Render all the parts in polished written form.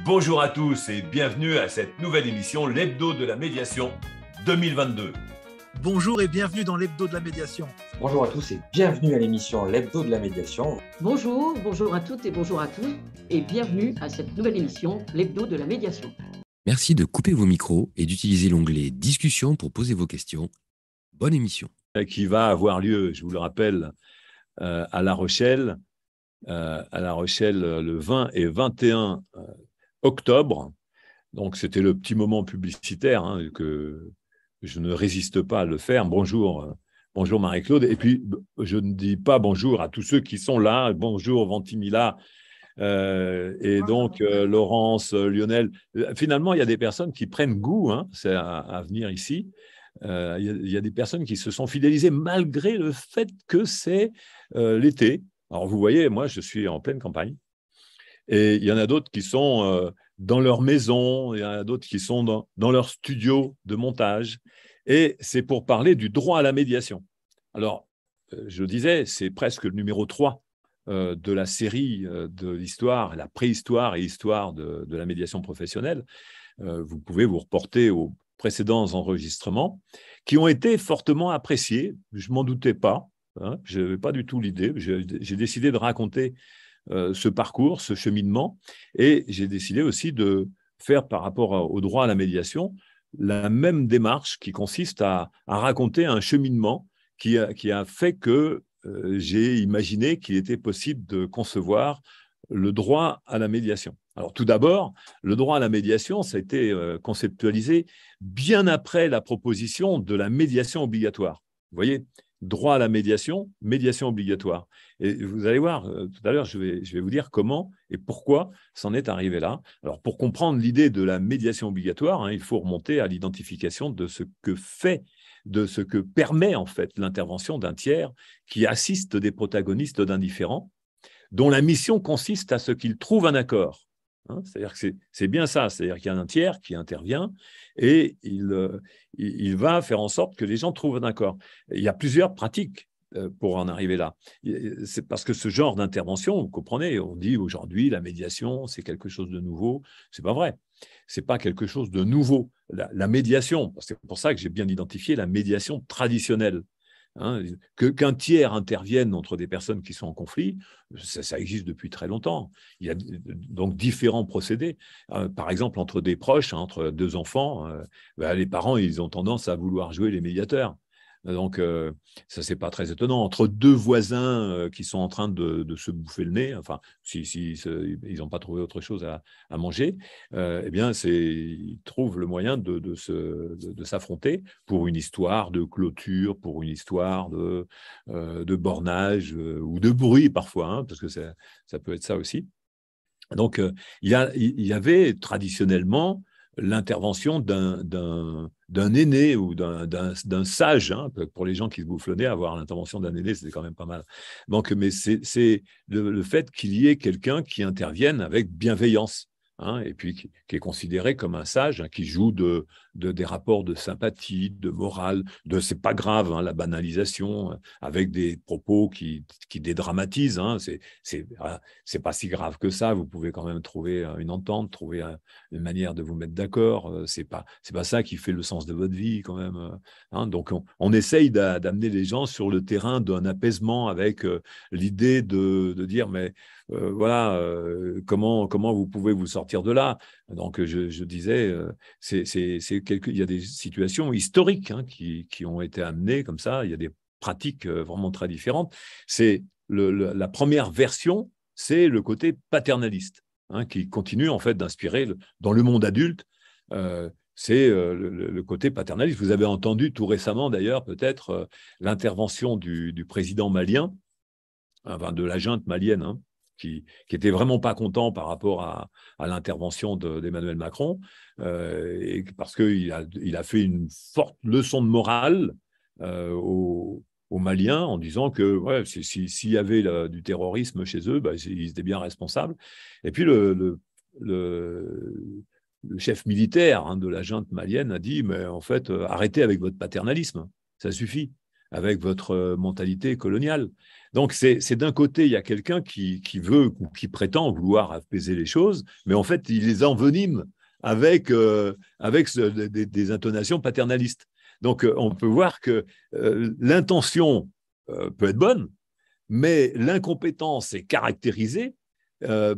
Bonjour à tous et bienvenue à cette nouvelle émission, l'Hebdo de la médiation 2022. Bonjour et bienvenue dans l'Hebdo de la médiation. Bonjour à tous et bienvenue à l'émission L'Hebdo de la médiation. Bonjour à toutes et bonjour à tous et bienvenue à cette nouvelle émission, l'Hebdo de la médiation. Merci de couper vos micros et d'utiliser l'onglet Discussion pour poser vos questions. Bonne émission. Qui va avoir lieu, je vous le rappelle, à La Rochelle, le 20 et 21 octobre. Donc, c'était le petit moment publicitaire que je ne résiste pas à le faire. Bonjour Marie-Claude. Et puis, je ne dis pas bonjour à tous ceux qui sont là. Bonjour Ventimila et donc Laurence, Lionel. Finalement, il y a des personnes qui prennent goût à venir ici. Il y a des personnes qui se sont fidélisées malgré le fait que c'est l'été. Alors, vous voyez, moi, je suis en pleine campagne. Et il y en a d'autres qui sont dans leur maison, il y en a d'autres qui sont dans leur studio de montage. Et c'est pour parler du droit à la médiation. Alors, je le disais, c'est presque le numéro 3 de la série de l'histoire, la préhistoire et histoire de la médiation professionnelle. Vous pouvez vous reporter aux précédents enregistrements qui ont été fortement appréciés. Je ne m'en doutais pas. Je n'avais pas du tout l'idée. J'ai décidé de raconter ce parcours, ce cheminement, et j'ai décidé aussi de faire par rapport au droit à la médiation la même démarche qui consiste à raconter un cheminement qui a fait que j'ai imaginé qu'il était possible de concevoir le droit à la médiation. Alors tout d'abord, le droit à la médiation, ça a été conceptualisé bien après la proposition de la médiation obligatoire. Vous voyez, droit à la médiation, médiation obligatoire. Et vous allez voir, tout à l'heure, je vais vous dire comment et pourquoi c'en est arrivé là. Alors, pour comprendre l'idée de la médiation obligatoire, il faut remonter à l'identification de ce que permet en fait l'intervention d'un tiers qui assiste des protagonistes d'un différend, dont la mission consiste à ce qu'ils trouvent un accord. C'est-à-dire que c'est bien ça, c'est-à-dire qu'il y a un tiers qui intervient et il va faire en sorte que les gens trouvent un accord. Il y a plusieurs pratiques pour en arriver là. C'est parce que ce genre d'intervention, vous comprenez, on dit aujourd'hui la médiation, c'est quelque chose de nouveau. C'est pas vrai. C'est pas quelque chose de nouveau. La médiation, c'est pour ça que j'ai bien identifié la médiation traditionnelle. Qu'un tiers intervienne entre des personnes qui sont en conflit, ça existe depuis très longtemps. Il y a donc différents procédés. Par exemple, entre des proches, entre deux enfants, les parents, ils ont tendance à vouloir jouer les médiateurs. Donc, ça, c'est pas très étonnant. Entre deux voisins qui sont en train de se bouffer le nez, enfin, si ils n'ont pas trouvé autre chose à manger, eh bien, ils trouvent le moyen de s'affronter pour une histoire de clôture, pour une histoire de bornage ou de bruit parfois, parce que ça peut être ça aussi. Donc, il y avait traditionnellement l'intervention d'un aîné ou d'un sage, pour les gens qui se bouffent le nez, avoir l'intervention d'un aîné, c'est quand même pas mal. Donc, mais c'est le fait qu'il y ait quelqu'un qui intervienne avec bienveillance, et puis qui est considéré comme un sage, qui joue des rapports de sympathie, de morale, c'est pas grave, la banalisation, avec des propos qui dédramatisent, c'est pas si grave que ça, vous pouvez quand même trouver une entente, trouver une manière de vous mettre d'accord, c'est pas ça qui fait le sens de votre vie quand même. Donc on essaye d'amener les gens sur le terrain d'un apaisement avec l'idée de dire mais voilà, comment vous pouvez vous sortir de là. Donc, je disais, il y a des situations historiques qui ont été amenées comme ça. Il y a des pratiques vraiment très différentes. La première version, c'est le côté paternaliste, qui continue en fait d'inspirer dans le monde adulte. C'est le côté paternaliste. Vous avez entendu tout récemment, d'ailleurs, peut-être l'intervention du président malien, de la junte malienne, qui n'était vraiment pas content par rapport à l'intervention d'Emmanuel Macron, et parce qu'il a fait une forte leçon de morale aux Maliens en disant que s'il y avait du terrorisme chez eux, ils étaient bien responsables. Et puis le chef militaire de la junte malienne a dit mais en fait, arrêtez avec votre paternalisme, ça suffit. avec votre mentalité coloniale. Donc, c'est d'un côté, il y a quelqu'un qui veut ou qui prétend vouloir apaiser les choses, mais en fait, il les envenime avec des intonations paternalistes. Donc, on peut voir que l'intention peut être bonne, mais l'incompétence est caractérisée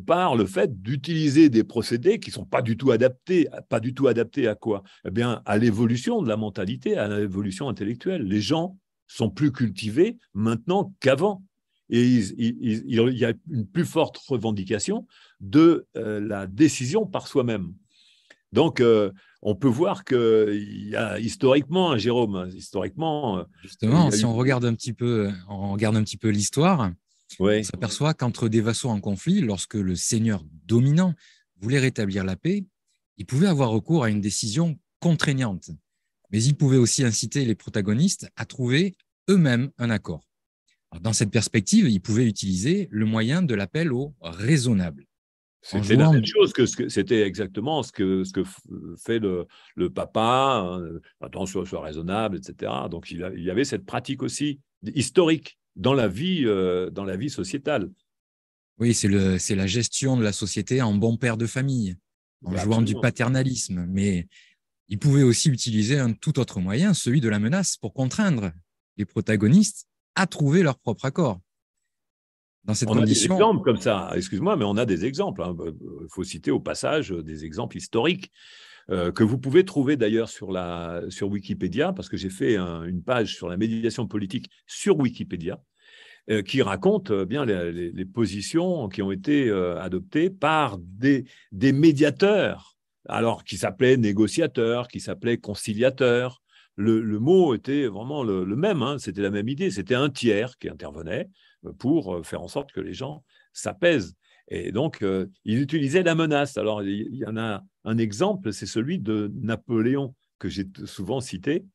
par le fait d'utiliser des procédés qui ne sont pas du tout adaptés. Pas du tout adaptés à quoi? Eh bien, à l'évolution de la mentalité, à l'évolution intellectuelle. Les gens sont plus cultivés maintenant qu'avant. Et il y a une plus forte revendication de la décision par soi-même. Donc, on peut voir qu'il y a historiquement, Jérôme, historiquement… Justement, si on regarde un petit peu l'histoire, Oui. on s'aperçoit qu'entre des vassaux en conflit, lorsque le seigneur dominant voulait rétablir la paix, il pouvait avoir recours à une décision contraignante. Mais il pouvait aussi inciter les protagonistes à trouver eux-mêmes un accord. Alors, dans cette perspective, il pouvait utiliser le moyen de l'appel au raisonnable. C'était la même chose c'était exactement ce que fait le papa, hein, attention, sois raisonnable, etc. Donc il y avait cette pratique aussi historique dans la vie sociétale. Oui, c'est la gestion de la société en bon père de famille, en jouant du paternalisme. Mais il pouvait aussi utiliser un tout autre moyen, celui de la menace, pour contraindre les protagonistes à trouver leur propre accord. Dans cette condition, a des exemples comme ça, excuse-moi, mais on a des exemples. Il faut citer au passage des exemples historiques que vous pouvez trouver d'ailleurs sur Wikipédia, parce que j'ai fait une page sur la médiation politique sur Wikipédia, qui raconte bien les positions qui ont été adoptées par des médiateurs, alors qui s'appelaient négociateurs, qui s'appelaient conciliateurs. Le mot était vraiment le même, hein, c'était la même idée, c'était un tiers qui intervenait pour faire en sorte que les gens s'apaisent. Et donc, il utilisait la menace. Alors, il y en a un exemple, c'est celui de Napoléon, que j'ai souvent cité.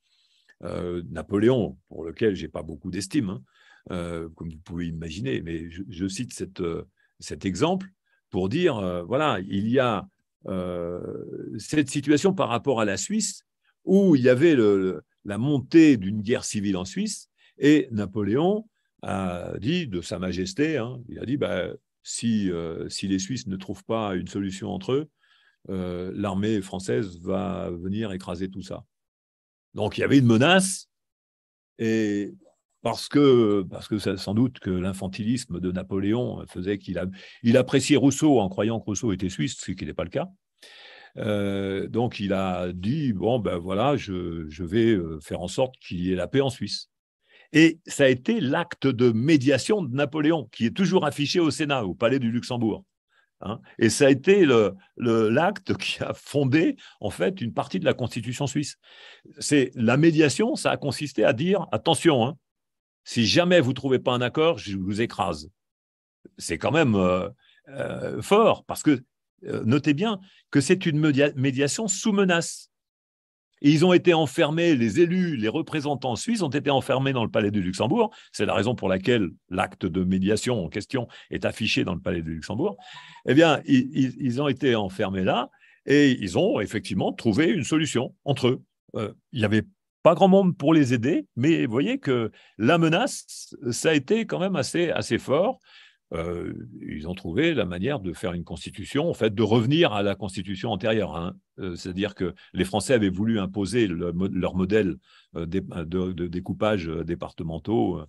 Napoléon, pour lequel je n'ai pas beaucoup d'estime, hein, comme vous pouvez imaginer, mais je cite cet exemple pour dire, voilà, il y a cette situation par rapport à la Suisse, où il y avait la montée d'une guerre civile en Suisse, et Napoléon a dit de Sa Majesté, hein, il a dit si les Suisses ne trouvent pas une solution entre eux, l'armée française va venir écraser tout ça. Donc il y avait une menace, et parce que sans doute que l'infantilisme de Napoléon faisait qu'il appréciait Rousseau en croyant que Rousseau était suisse, ce qui n'est pas le cas. Donc il a dit bon ben voilà, je vais faire en sorte qu'il y ait la paix en Suisse. Et ça a été l'acte de médiation de Napoléon, qui est toujours affiché au Sénat, au Palais du Luxembourg. Hein, et ça a été l'acte qui a fondé, en fait, une partie de la Constitution suisse. La médiation, ça a consisté à dire, attention, hein, si jamais vous ne trouvez pas un accord, je vous écrase. C'est quand même fort, parce que notez bien que c'est une médiation sous menace. Et ils ont été enfermés, les élus, les représentants suisses ont été enfermés dans le Palais du Luxembourg. C'est la raison pour laquelle l'acte de médiation en question est affiché dans le Palais du Luxembourg. Eh bien, ils ont été enfermés là et ils ont effectivement trouvé une solution entre eux. Il n'y avait pas grand monde pour les aider, mais vous voyez que la menace, ça a été quand même assez fort. Ils ont trouvé la manière de faire une constitution, en fait, de revenir à la constitution antérieure. Hein. C'est-à-dire que les Français avaient voulu imposer leur modèle de découpage départementaux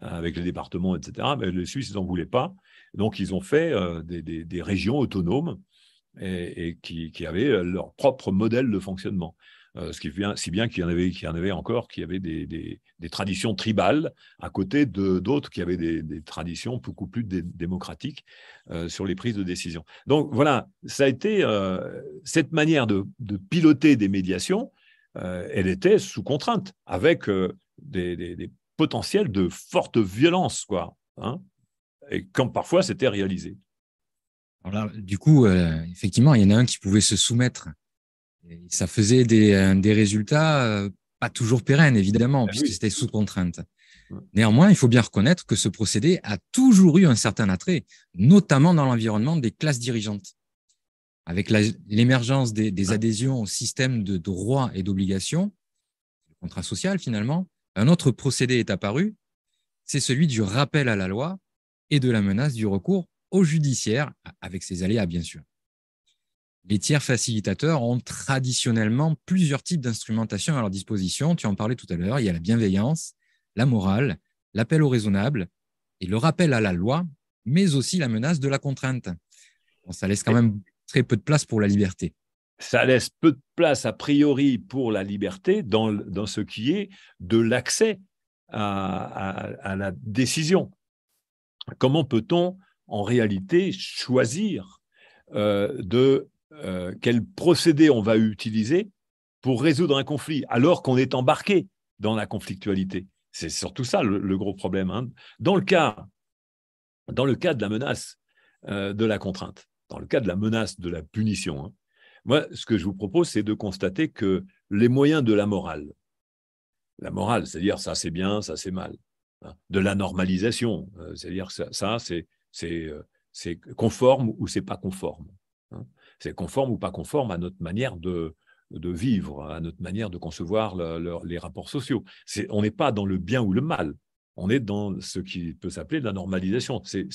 avec les départements, etc. Mais les Suisses, ils n'en voulaient pas. Donc, ils ont fait des régions autonomes et qui avaient leur propre modèle de fonctionnement. Si bien qu'il y en avait encore qui avaient des traditions tribales à côté d'autres qui avaient des traditions beaucoup plus démocratiques sur les prises de décision. Donc voilà, ça a été cette manière de piloter des médiations, elle était sous contrainte, avec des potentiels de forte violence, quoi, hein, et quand parfois c'était réalisé. Alors là, du coup, effectivement, il y en a un qui pouvait se soumettre. Et ça faisait des résultats pas toujours pérennes, évidemment, puisque c'était sous contrainte. Néanmoins, il faut bien reconnaître que ce procédé a toujours eu un certain attrait, notamment dans l'environnement des classes dirigeantes. Avec l'émergence des adhésions au système de droits et d'obligations, le contrat social finalement, Un autre procédé est apparu, c'est celui du rappel à la loi et de la menace du recours au judiciaire, avec ses aléas bien sûr. Les tiers facilitateurs ont traditionnellement plusieurs types d'instrumentation à leur disposition. Tu en parlais tout à l'heure, il y a la bienveillance, la morale, l'appel au raisonnable et le rappel à la loi, mais aussi la menace de la contrainte. Bon, ça laisse quand même très peu de place pour la liberté. Ça laisse peu de place, a priori, pour la liberté dans ce qui est de l'accès à la décision. Comment peut-on, en réalité, choisir quel procédé on va utiliser pour résoudre un conflit, alors qu'on est embarqué dans la conflictualité? C'est surtout ça le gros problème. Hein. Dans le cas de la menace de la contrainte, dans le cas de la menace de la punition, hein, moi, ce que je vous propose, c'est de constater que les moyens de la morale, c'est-à-dire ça c'est bien, ça c'est mal, hein, de la normalisation, c'est-à-dire ça c'est conforme ou c'est pas conforme, hein, c'est conforme ou pas conforme à notre manière de vivre, à notre manière de concevoir les rapports sociaux. On n'est pas dans le bien ou le mal, on est dans ce qui peut s'appeler de la normalisation, c'est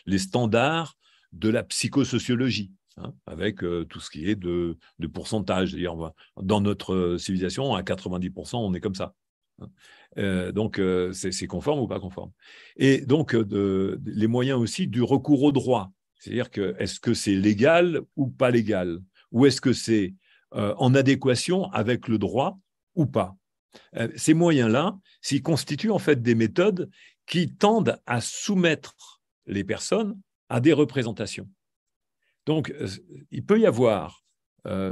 les standards de la psychosociologie. Hein, avec tout ce qui est de pourcentage. C'est-à-dire, dans notre civilisation, à 90%, on est comme ça. Hein. Donc, c'est conforme ou pas conforme. Et donc, les moyens aussi du recours au droit. C'est-à-dire que est-ce que c'est légal ou pas légal? Ou est-ce que c'est en adéquation avec le droit ou pas? Ces moyens-là, s'ils constituent en fait des méthodes qui tendent à soumettre les personnes à des représentations. Donc, il peut y avoir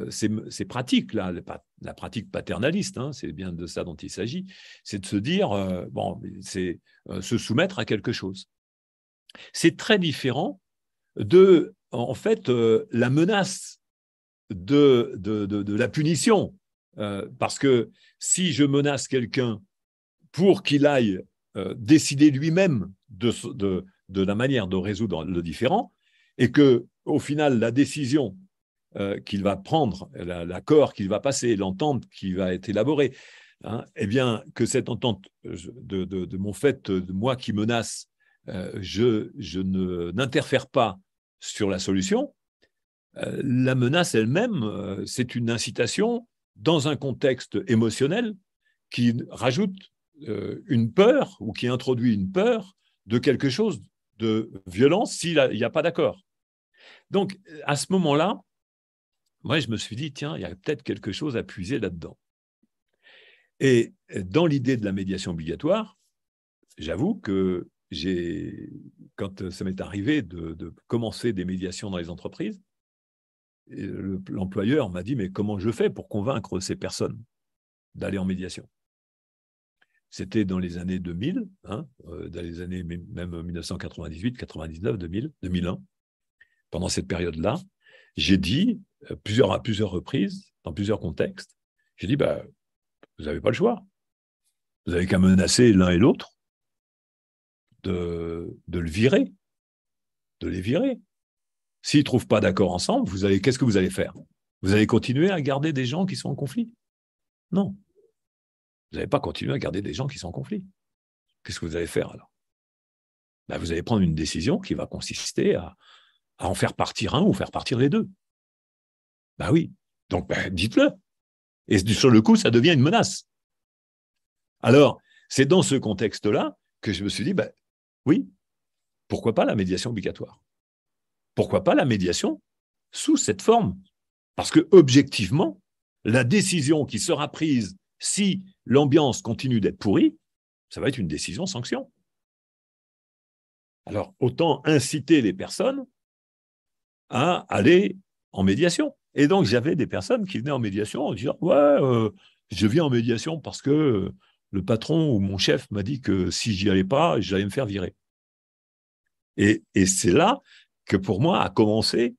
ces pratiques-là, la pratique paternaliste, hein, c'est bien de ça dont il s'agit, c'est de se dire, c'est se soumettre à quelque chose. C'est très différent de, en fait, la menace de la punition. Parce que si je menace quelqu'un pour qu'il aille décider lui-même de la manière de résoudre le différend, et que au final, la décision qu'il va prendre, l'accord qu'il va passer, l'entente qui va être élaborée, hein, eh bien, que cette entente de mon fait, de moi qui menace, je n'interfère pas sur la solution, la menace elle-même, c'est une incitation dans un contexte émotionnel qui rajoute une peur ou qui introduit une peur de quelque chose de violence s'il n'y a pas d'accord. Donc, à ce moment-là, moi, je me suis dit, tiens, il y a peut-être quelque chose à puiser là-dedans. Et dans l'idée de la médiation obligatoire, j'avoue que quand ça m'est arrivé de commencer des médiations dans les entreprises, l'employeur m'a dit, mais comment je fais pour convaincre ces personnes d'aller en médiation? C'était dans les années 2000, hein, dans les années même 1998, 99, 2000, 2001. Pendant cette période-là, j'ai dit à plusieurs reprises, dans plusieurs contextes, j'ai dit, vous n'avez pas le choix. Vous n'avez qu'à menacer l'un et l'autre de le virer, de les virer. S'ils ne trouvent pas d'accord ensemble, qu'est-ce que vous allez faire? Vous allez continuer à garder des gens qui sont en conflit? Non. Vous n'allez pas continuer à garder des gens qui sont en conflit. Qu'est-ce que vous allez faire alors? Vous allez prendre une décision qui va consister à en faire partir un ou faire partir les deux. Oui. Donc, dites-le. Et sur le coup, ça devient une menace. Alors, c'est dans ce contexte-là que je me suis dit, oui, pourquoi pas la médiation obligatoire? Pourquoi pas la médiation sous cette forme? Parce que, objectivement, la décision qui sera prise si l'ambiance continue d'être pourrie, ça va être une décision sanction. Alors, autant inciter les personnes à aller en médiation. Et donc, j'avais des personnes qui venaient en médiation en disant « je viens en médiation parce que le patron ou mon chef m'a dit que si j'y allais pas, j'allais me faire virer. » Et c'est là que pour moi a commencé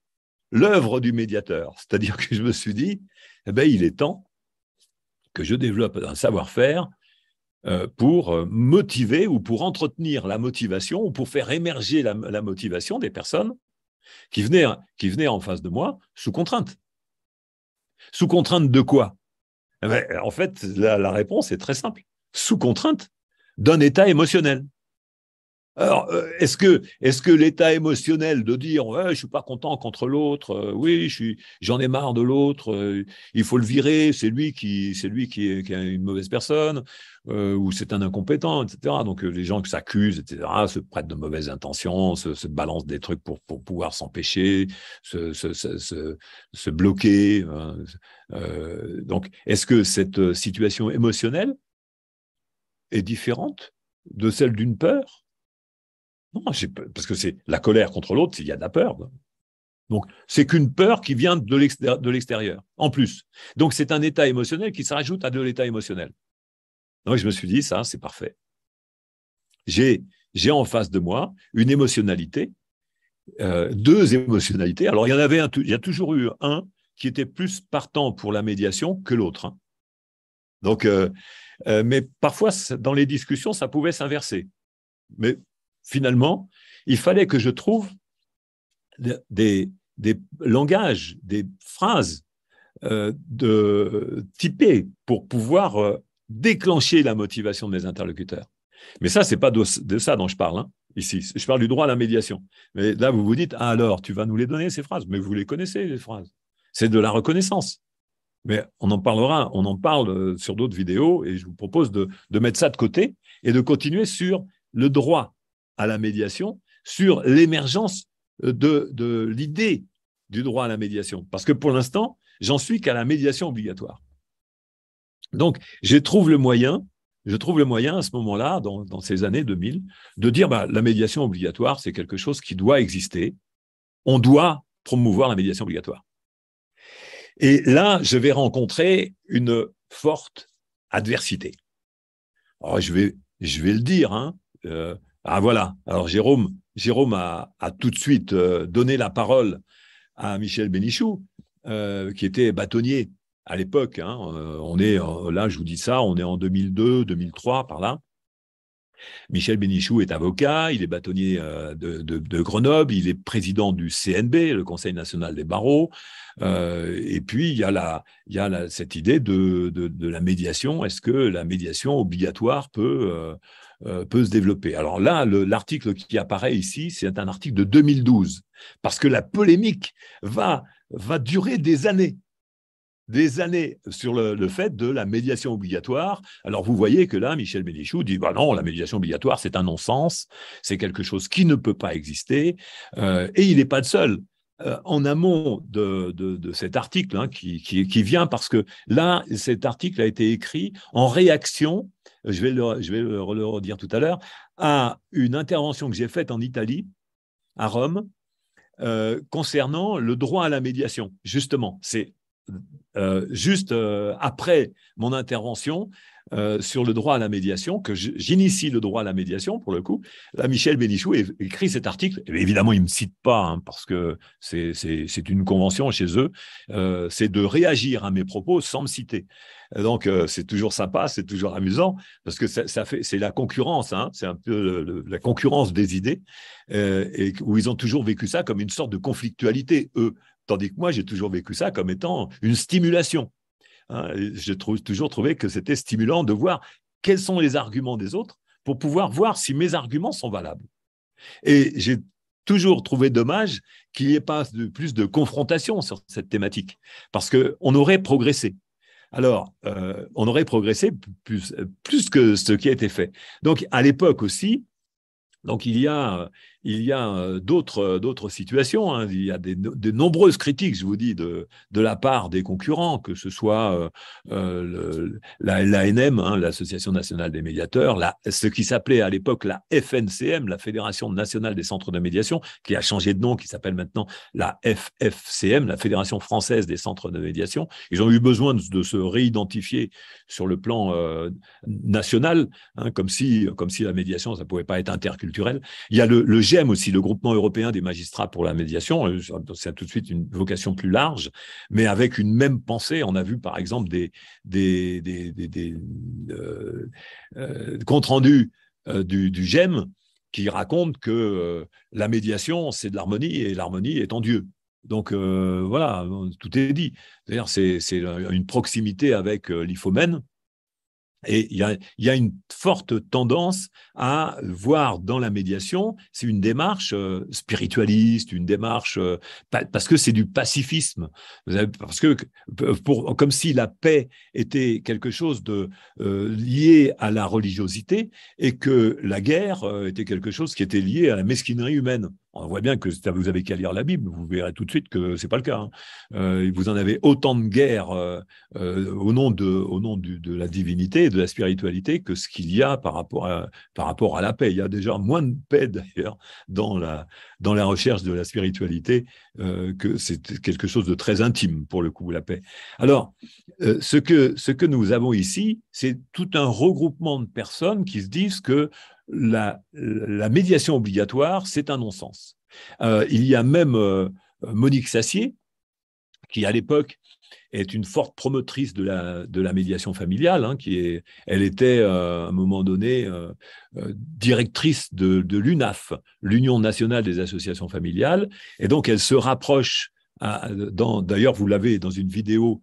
l'œuvre du médiateur. C'est-à-dire que je me suis dit il est temps que je développe un savoir-faire pour motiver ou pour entretenir la motivation ou pour faire émerger la motivation des personnes qui venaient en face de moi sous contrainte. Sous contrainte de quoi? En fait, la réponse est très simple. sous contrainte d'un état émotionnel. Alors, est-ce que l'état émotionnel de dire ouais, je suis pas content contre l'autre, oui, j'en ai marre de l'autre, il faut le virer, c'est lui qui est une mauvaise personne, ou c'est un incompétent, etc. Donc les gens qui s'accusent, etc., se prêtent de mauvaises intentions, se balancent des trucs pour pouvoir s'empêcher, se bloquer. Donc, est-ce que cette situation émotionnelle est différente de celle d'une peur? Non, parce que c'est la colère contre l'autre, il y a de la peur. Donc, c'est qu'une peur qui vient de l'extérieur, en plus. Donc, c'est un état émotionnel qui se rajoute à de l'état émotionnel. Donc, je me suis dit, ça, c'est parfait. J'ai en face de moi une émotionnalité, deux émotionnalités. Alors, il y a toujours eu un qui était plus partant pour la médiation que l'autre. Hein. Donc, mais parfois, dans les discussions, ça pouvait s'inverser. Mais finalement, il fallait que je trouve des langages, des phrases typées pour pouvoir déclencher la motivation de mes interlocuteurs. Mais ça, ce n'est pas de ça dont je parle hein, ici. Je parle du droit à la médiation. Mais là, vous vous dites, ah alors, tu vas nous les donner, ces phrases. Mais vous les connaissez, les phrases. C'est de la reconnaissance. Mais on en parle sur d'autres vidéos et je vous propose de mettre ça de côté et de continuer sur le droit à la médiation, sur l'émergence de l'idée du droit à la médiation. Parce que pour l'instant, j'en suis qu'à la médiation obligatoire. Donc, je trouve le moyen à ce moment-là, dans ces années 2000, de dire la médiation obligatoire, c'est quelque chose qui doit exister. On doit promouvoir la médiation obligatoire. Et là, je vais rencontrer une forte adversité. Alors, je vais le dire, hein, voilà. Alors Jérôme a tout de suite donné la parole à Michel Bénichou, qui était bâtonnier à l'époque. Hein. On est là, je vous dis ça, on est en 2002, 2003 par là. Michel Bénichou est avocat, il est bâtonnier de Grenoble, il est président du CNB, le Conseil national des barreaux. Et puis il y a cette idée de la médiation. Est-ce que la médiation obligatoire peut se développer? Alors là, l'article qui apparaît ici, c'est un article de 2012, parce que la polémique va durer des années sur le fait de la médiation obligatoire. Alors vous voyez que là, Michel Bénichou dit non, la médiation obligatoire, c'est un non-sens, c'est quelque chose qui ne peut pas exister, et il n'est pas le seul. En amont de cet article hein, qui vient parce que là, cet article a été écrit en réaction, je vais le redire tout à l'heure, à une intervention que j'ai faite en Italie, à Rome, concernant le droit à la médiation. Justement, c'est juste après mon intervention sur le droit à la médiation, que j'initie le droit à la médiation, pour le coup, là, Michel Bénichou écrit cet article. Et évidemment, il ne me cite pas, hein, parce que c'est une convention chez eux, c'est de réagir à mes propos sans me citer. Donc, c'est toujours sympa, c'est toujours amusant, parce que c'est la concurrence, hein, c'est un peu la concurrence des idées, et où ils ont toujours vécu ça comme une sorte de conflictualité, eux. Tandis que moi, j'ai toujours vécu ça comme étant une stimulation. Hein, j'ai toujours trouvé que c'était stimulant de voir quels sont les arguments des autres pour pouvoir voir si mes arguments sont valables. Et j'ai toujours trouvé dommage qu'il n'y ait pas plus de confrontation sur cette thématique, parce qu'on aurait progressé. Alors, on aurait progressé plus que ce qui a été fait. Donc, à l'époque aussi, donc il y a d'autres situations. Hein. Il y a de nombreuses critiques, je vous dis, de la part des concurrents, que ce soit l'ANM, hein, l'Association nationale des médiateurs, ce qui s'appelait à l'époque la FNCM, la Fédération nationale des centres de médiation, qui a changé de nom, qui s'appelle maintenant la FFCM, la Fédération française des centres de médiation. Ils ont eu besoin de se réidentifier sur le plan national, hein, comme si la médiation, ça ne pouvait pas être interculturel. Il y a le GEM aussi, le Groupement européen des magistrats pour la médiation. C'est tout de suite une vocation plus large, mais avec une même pensée. On a vu par exemple des comptes rendus du GEM qui racontent que la médiation, c'est de l'harmonie, et l'harmonie est en Dieu. Donc voilà, tout est dit. C'est-à-dire c'est une proximité avec l'hyphomène. Et il y a une forte tendance à voir dans la médiation, c'est une démarche spiritualiste, une démarche parce que c'est du pacifisme, parce que comme si la paix était quelque chose de lié à la religiosité et que la guerre était quelque chose qui était lié à la mesquinerie humaine. On voit bien que vous avez qu'à lire la Bible, vous verrez tout de suite que c'est pas le cas. Hein. Vous en avez autant de guerres au nom de la divinité et de la spiritualité que ce qu'il y a par rapport à la paix. Il y a déjà moins de paix d'ailleurs dans la recherche de la spiritualité que c'est quelque chose de très intime pour le coup, la paix. Alors, ce que nous avons ici, c'est tout un regroupement de personnes qui se disent que la médiation obligatoire, c'est un non-sens. Il y a même Monique Sassier, qui à l'époque est une forte promotrice de la médiation familiale, hein, elle était à un moment donné directrice de l'UNAF, l'Union nationale des associations familiales, et donc elle se rapproche, d'ailleurs vous l'avez dans une vidéo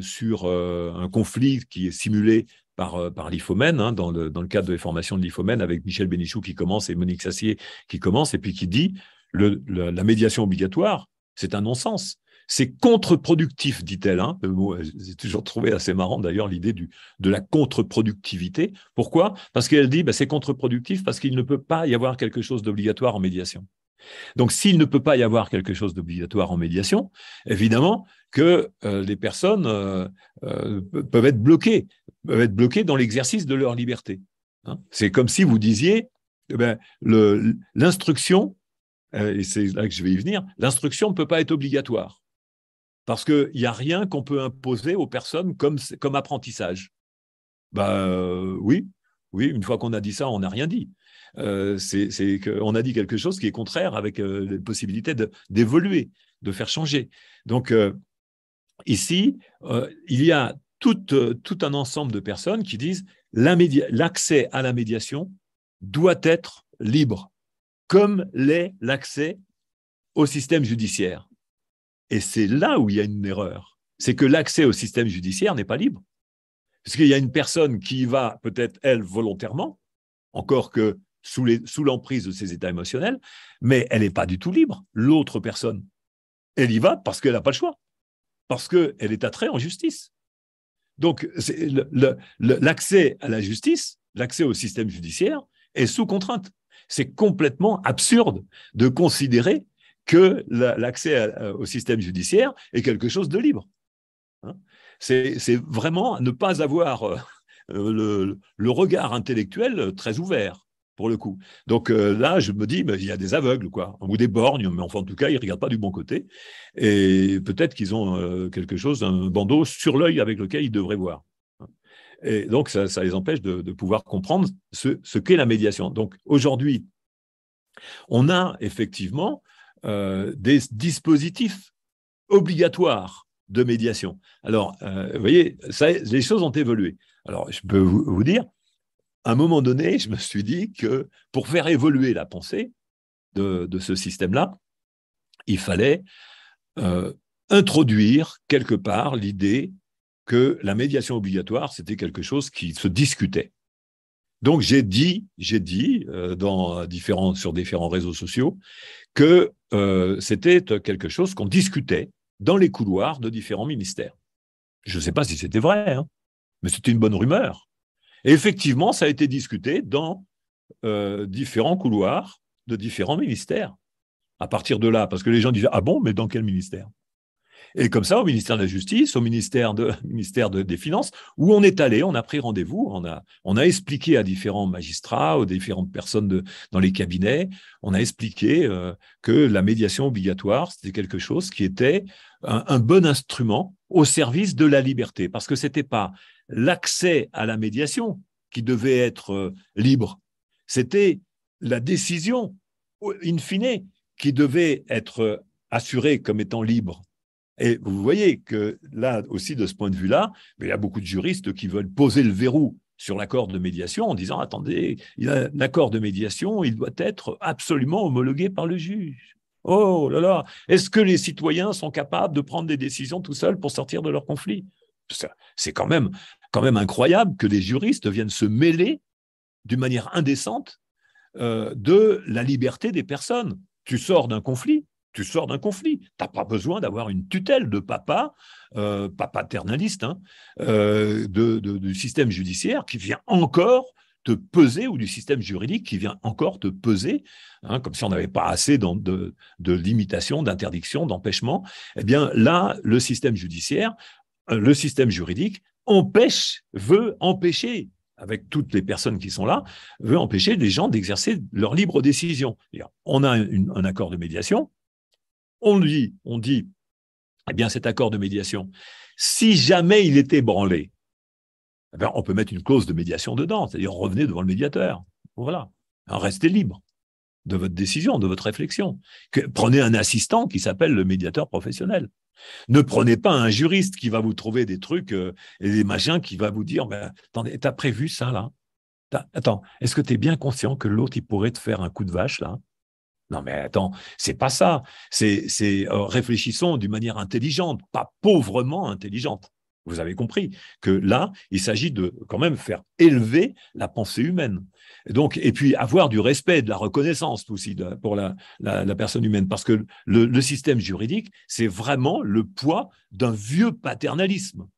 sur un conflit qui est simulé par l'IFOMEN, hein, dans le cadre de les formations de l'IFOMEN, avec Michel Bénichou qui commence et Monique Sassier qui commence, et puis qui dit la médiation obligatoire, c'est un non-sens. C'est contre-productif, dit-elle. Hein. J'ai toujours trouvé assez marrant d'ailleurs l'idée de la contre-productivité. Pourquoi ? Parce qu'elle dit c'est contre-productif parce qu'il ne peut pas y avoir quelque chose d'obligatoire en médiation. Donc, s'il ne peut pas y avoir quelque chose d'obligatoire en médiation, évidemment que les personnes peuvent être bloquées dans l'exercice de leur liberté. Hein. C'est comme si vous disiez, l'instruction, et c'est là que je vais y venir, l'instruction ne peut pas être obligatoire. Parce qu'il n'y a rien qu'on peut imposer aux personnes comme apprentissage. Oui, une fois qu'on a dit ça, on n'a rien dit. C'est qu'on a dit quelque chose qui est contraire avec les possibilités d'évoluer, de faire changer. Donc, ici, il y a tout un ensemble de personnes qui disent l'accès à la médiation doit être libre, comme l'est l'accès au système judiciaire. Et c'est là où il y a une erreur. C'est que l'accès au système judiciaire n'est pas libre. Parce qu'il y a une personne qui y va peut-être, elle, volontairement, encore que sous l'emprise de ses états émotionnels, mais elle n'est pas du tout libre. L'autre personne, elle y va parce qu'elle n'a pas le choix, parce qu'elle est attraite en justice. Donc, l'accès à la justice, l'accès au système judiciaire est sous contrainte. C'est complètement absurde de considérer que l'accès au système judiciaire est quelque chose de libre. Hein. C'est vraiment ne pas avoir le regard intellectuel très ouvert, pour le coup. Donc là, je me dis, il y a des aveugles, quoi, ou des borgnes, mais enfin, en tout cas, ils ne regardent pas du bon côté. Et peut-être qu'ils ont quelque chose, un bandeau sur l'œil avec lequel ils devraient voir. Et donc, ça les empêche de pouvoir comprendre ce qu'est la médiation. Donc, aujourd'hui, on a effectivement des dispositifs obligatoires de médiation. Alors, vous voyez, les choses ont évolué. Alors, je peux vous dire, à un moment donné, je me suis dit que pour faire évoluer la pensée de ce système-là, il fallait introduire quelque part l'idée que la médiation obligatoire, c'était quelque chose qui se discutait. Donc, j'ai dit sur différents réseaux sociaux que c'était quelque chose qu'on discutait dans les couloirs de différents ministères. Je ne sais pas si c'était vrai, hein, mais c'était une bonne rumeur. Et effectivement, ça a été discuté dans différents couloirs de différents ministères. À partir de là, parce que les gens disaient « Ah bon, mais dans quel ministère ?» Et comme ça, au ministère de la Justice, au ministère des Finances, où on est allé, on a pris rendez-vous, on a expliqué à différents magistrats, aux différentes personnes dans les cabinets, on a expliqué que la médiation obligatoire, c'était quelque chose qui était un bon instrument au service de la liberté, parce que ce n'était pas l'accès à la médiation qui devait être libre, c'était la décision, in fine, qui devait être assurée comme étant libre. Et vous voyez que là aussi, de ce point de vue-là, il y a beaucoup de juristes qui veulent poser le verrou sur l'accord de médiation en disant « Attendez, l'accord de médiation, il doit être absolument homologué par le juge. Oh là là, est-ce que les citoyens sont capables de prendre des décisions tout seuls pour sortir de leur conflit ?» C'est quand même quand même incroyable que les juristes viennent se mêler d'une manière indécente de la liberté des personnes. Tu sors d'un conflit. Tu n'as pas besoin d'avoir une tutelle de papa, pas paternaliste, hein, du système judiciaire qui vient encore te peser, ou du système juridique qui vient encore te peser, hein, comme si on n'avait pas assez de limitations, d'interdictions, d'empêchements. Eh bien là, le système judiciaire, le système juridique veut empêcher, avec toutes les personnes qui sont là, veut empêcher les gens d'exercer leur libre décision. On a un accord de médiation, on dit, eh bien cet accord de médiation, si jamais il était ébranlé, eh bien, on peut mettre une clause de médiation dedans, c'est-à-dire revenez devant le médiateur. Voilà, restez libre de votre décision, de votre réflexion. Prenez un assistant qui s'appelle le médiateur professionnel. Ne prenez pas un juriste qui va vous trouver des trucs et des machins qui va vous dire attendez, t'as prévu ça là? Attends, est-ce que tu es bien conscient que l'autre il pourrait te faire un coup de vache là? Non mais attends, c'est pas ça. Réfléchissons d'une manière intelligente, pas pauvrement intelligente. Vous avez compris que là, il s'agit de quand même faire élever la pensée humaine. Et puis avoir du respect, de la reconnaissance aussi pour la personne humaine, parce que le système juridique, c'est vraiment le poids d'un vieux paternalisme.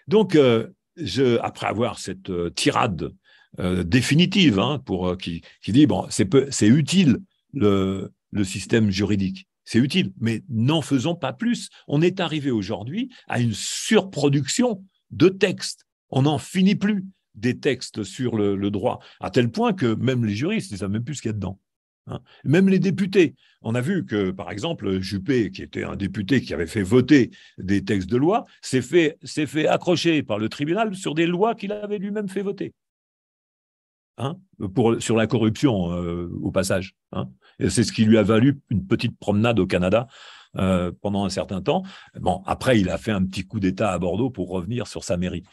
Donc, après avoir cette tirade définitive, hein, qui dit bon, c'est utile le système juridique. C'est utile, mais n'en faisons pas plus. On est arrivé aujourd'hui à une surproduction de textes. On n'en finit plus des textes sur le droit, à tel point que même les juristes ne savent même plus ce qu'il y a dedans. Hein. Même les députés. On a vu que, par exemple, Juppé, qui était un député qui avait fait voter des textes de loi, s'est fait accrocher par le tribunal sur des lois qu'il avait lui-même fait voter. Hein, sur la corruption, au passage. Hein. Et c'est ce qui lui a valu une petite promenade au Canada pendant un certain temps. Bon, après, il a fait un petit coup d'État à Bordeaux pour revenir sur sa mairie,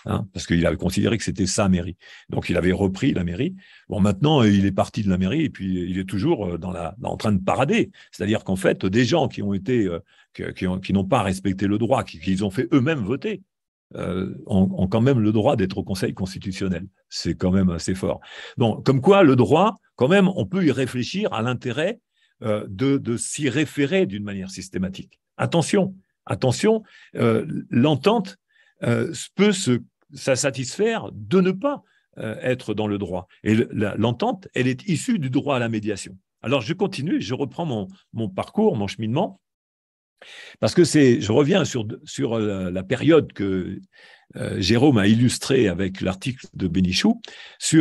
hein, parce qu'il avait considéré que c'était sa mairie. Donc, il avait repris la mairie. Bon, maintenant, il est parti de la mairie et puis il est toujours en train de parader. C'est-à-dire qu'en fait, des gens qui n'ont pas respecté le droit, qu'ils ont fait eux-mêmes voter, ont quand même le droit d'être au Conseil constitutionnel. C'est quand même assez fort. Donc, comme quoi, le droit, quand même, on peut y réfléchir à l'intérêt de s'y référer d'une manière systématique. Attention, l'entente peut ça satisfaire de ne pas être dans le droit. Et l'entente, elle est issue du droit à la médiation. Alors, je continue, je reprends mon parcours, mon cheminement. Parce que je reviens sur la période que Jérôme a illustrée avec l'article de Bénichou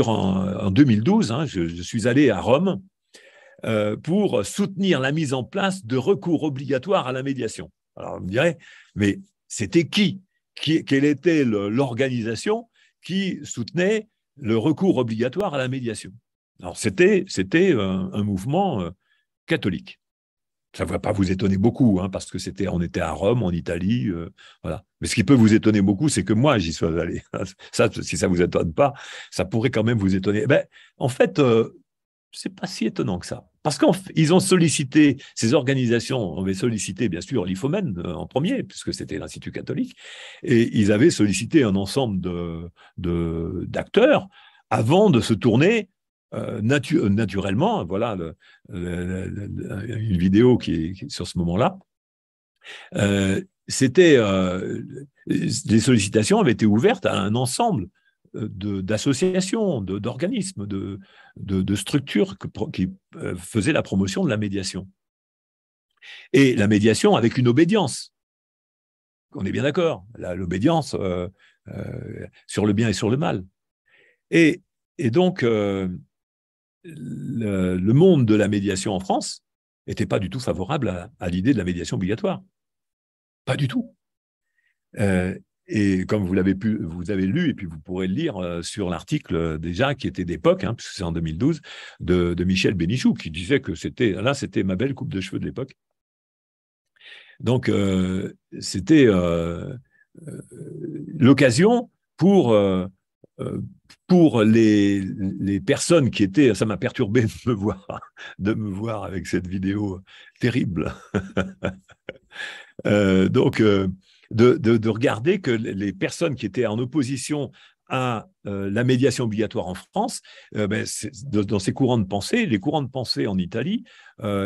en 2012. Hein, je suis allé à Rome pour soutenir la mise en place de recours obligatoires à la médiation. Alors, on me dirait, mais c'était quelle était l'organisation qui soutenait le recours obligatoire à la médiation? Alors, c'était un mouvement catholique. Ça ne va pas vous étonner beaucoup, hein, parce que on était à Rome, en Italie, voilà. Mais ce qui peut vous étonner beaucoup, c'est que moi, j'y sois allé. Ça, si ça ne vous étonne pas, ça pourrait quand même vous étonner. En fait, c'est pas si étonnant que ça. Parce qu'ils ont sollicité, ces organisations avaient sollicité, bien sûr, l'IFOMEN en premier, puisque c'était l'Institut catholique, et ils avaient sollicité un ensemble d'acteurs avant de se tourner naturellement. Voilà une vidéo qui est sur ce moment-là. Les sollicitations avaient été ouvertes à un ensemble d'associations, d'organismes, de structures qui faisaient la promotion de la médiation. Et la médiation avec une obédience. On est bien d'accord, l'obédience sur le bien et sur le mal. Et donc, le monde de la médiation en France n'était pas du tout favorable à l'idée de la médiation obligatoire. Pas du tout. Et comme vous avez lu, et puis vous pourrez le lire sur l'article déjà qui était d'époque, hein, puisque c'est en 2012, de Michel Bénichou, qui disait que c'était ma belle coupe de cheveux de l'époque. Donc, c'était l'occasion pour les personnes qui étaient, ça m'a perturbé de me voir avec cette vidéo terrible. Donc, de regarder que les personnes qui étaient en opposition à la médiation obligatoire en France, dans ces courants de pensée, les courants de pensée en Italie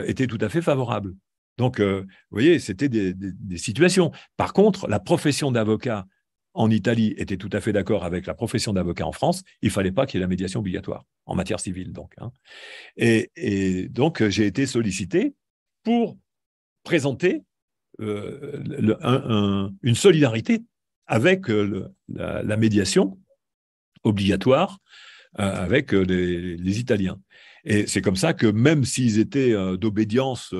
étaient tout à fait favorables. Donc, vous voyez, c'était des situations. Par contre, la profession d'avocat en Italie était tout à fait d'accord avec la profession d'avocat en France. Il ne fallait pas qu'il y ait la médiation obligatoire en matière civile. Donc, hein. Et donc, j'ai été sollicité pour présenter une solidarité avec la médiation obligatoire avec les Italiens. Et c'est comme ça que même s'ils étaient d'obédience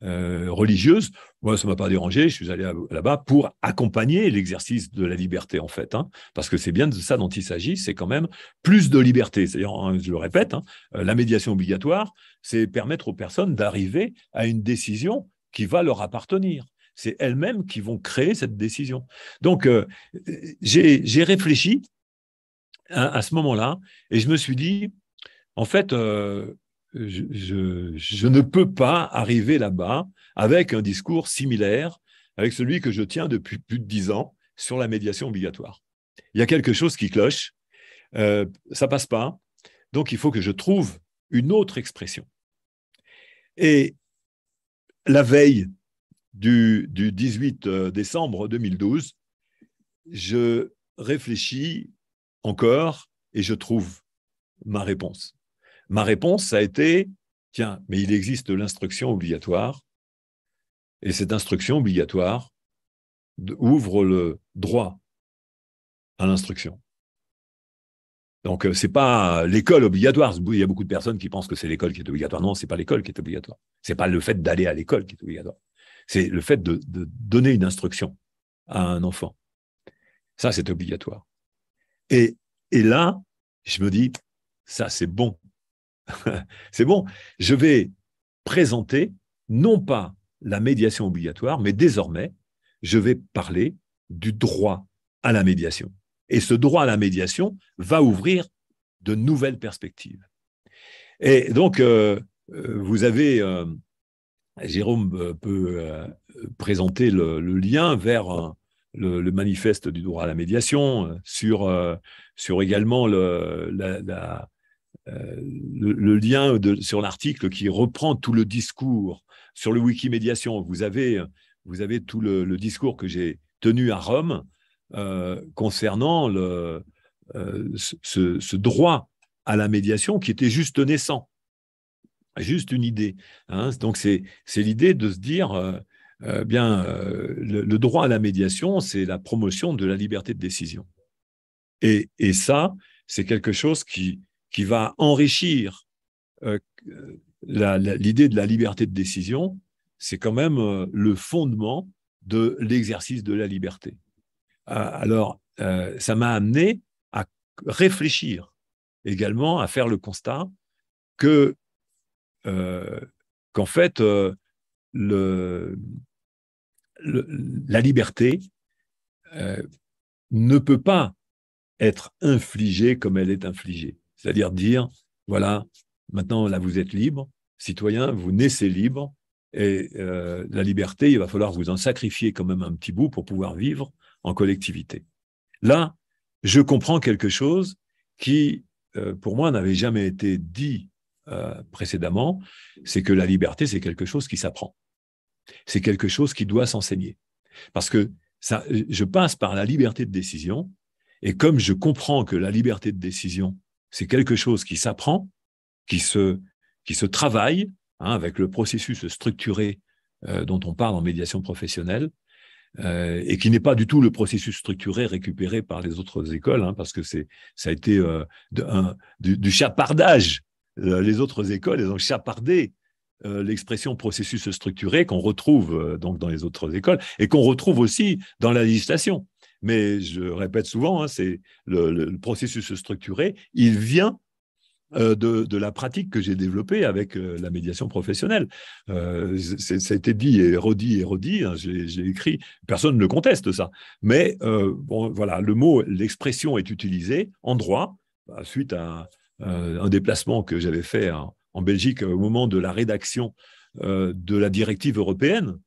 religieuse, moi, ça ne m'a pas dérangé, je suis allé là-bas pour accompagner l'exercice de la liberté, en fait, hein, parce que c'est bien de ça dont il s'agit, c'est quand même plus de liberté. C'est-à-dire, hein, je le répète, hein, la médiation obligatoire, c'est permettre aux personnes d'arriver à une décision qui va leur appartenir. C'est elles-mêmes qui vont créer cette décision. Donc, j'ai réfléchi à ce moment-là, et je me suis dit, en fait, je ne peux pas arriver là-bas avec un discours similaire avec celui que je tiens depuis plus de 10 ans sur la médiation obligatoire. Il y a quelque chose qui cloche, ça passe pas, donc il faut que je trouve une autre expression. Et la veille du 18 décembre 2012, je réfléchis encore et je trouve ma réponse. Ma réponse, ça a été, tiens, mais il existe l'instruction obligatoire et cette instruction obligatoire ouvre le droit à l'instruction. Donc, ce n'est pas l'école obligatoire. Il y a beaucoup de personnes qui pensent que c'est l'école qui est obligatoire. Non, ce n'est pas l'école qui est obligatoire. Ce n'est pas le fait d'aller à l'école qui est obligatoire. C'est le fait de donner une instruction à un enfant. Ça, c'est obligatoire. Et là, je me dis, ça, c'est bon. C'est bon. Je vais présenter, non pas la médiation obligatoire, mais désormais, je vais parler du droit à la médiation. Et ce droit à la médiation va ouvrir de nouvelles perspectives. Et donc, vous avez, Jérôme peut présenter le lien vers le manifeste du droit à la médiation, sur également le lien sur l'article qui reprend tout le discours sur le Wikimédiation. Vous avez tout le discours que j'ai tenu à Rome concernant ce droit à la médiation qui était juste naissant, juste une idée. Hein. Donc, c'est l'idée de se dire, le droit à la médiation, c'est la promotion de la liberté de décision. Et ça, c'est quelque chose qui va enrichir l'idée de la liberté de décision. C'est quand même le fondement de l'exercice de la liberté. Alors, ça m'a amené à réfléchir également, à faire le constat qu'en fait, la liberté ne peut pas être infligée comme elle est infligée. C'est-à-dire dire, voilà, maintenant, là, vous êtes libre, citoyen, vous naissez libre, et la liberté, il va falloir vous en sacrifier quand même un petit bout pour pouvoir vivre en collectivité. Là, je comprends quelque chose qui, pour moi, n'avait jamais été dit précédemment, c'est que la liberté, c'est quelque chose qui s'apprend. C'est quelque chose qui doit s'enseigner. Parce que je passe par la liberté de décision, et comme je comprends que la liberté de décision, c'est quelque chose qui s'apprend, qui se travaille, hein, avec le processus structuré dont on parle en médiation professionnelle, et qui n'est pas du tout le processus structuré récupéré par les autres écoles, hein, parce que ça a été du chapardage. Les autres écoles, elles ont chapardé l'expression processus structuré qu'on retrouve donc dans les autres écoles et qu'on retrouve aussi dans la législation. Mais je répète souvent, hein, c'est le processus structuré, il vient de la pratique que j'ai développée avec la médiation professionnelle. Ça a été dit et redit, hein, j'ai écrit, personne ne le conteste ça. Mais bon, voilà, l'expression est utilisée en droit, suite à un déplacement que j'avais fait en Belgique au moment de la rédaction de la directive européenne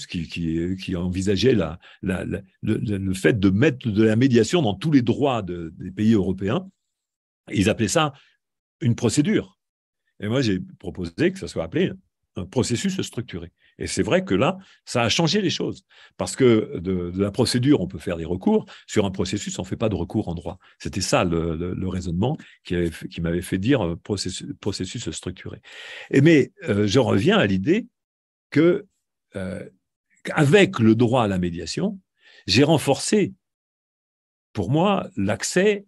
qui envisageait le fait de mettre de la médiation dans tous les droits des pays européens. Ils appelaient ça une procédure. Et moi, j'ai proposé que ça soit appelé un processus structuré. Et c'est vrai que là, ça a changé les choses. Parce que de la procédure, on peut faire des recours. Sur un processus, on ne fait pas de recours en droit. C'était ça le raisonnement qui m'avait fait dire processus structuré. Mais je reviens à l'idée que avec le droit à la médiation, j'ai renforcé, pour moi, l'accès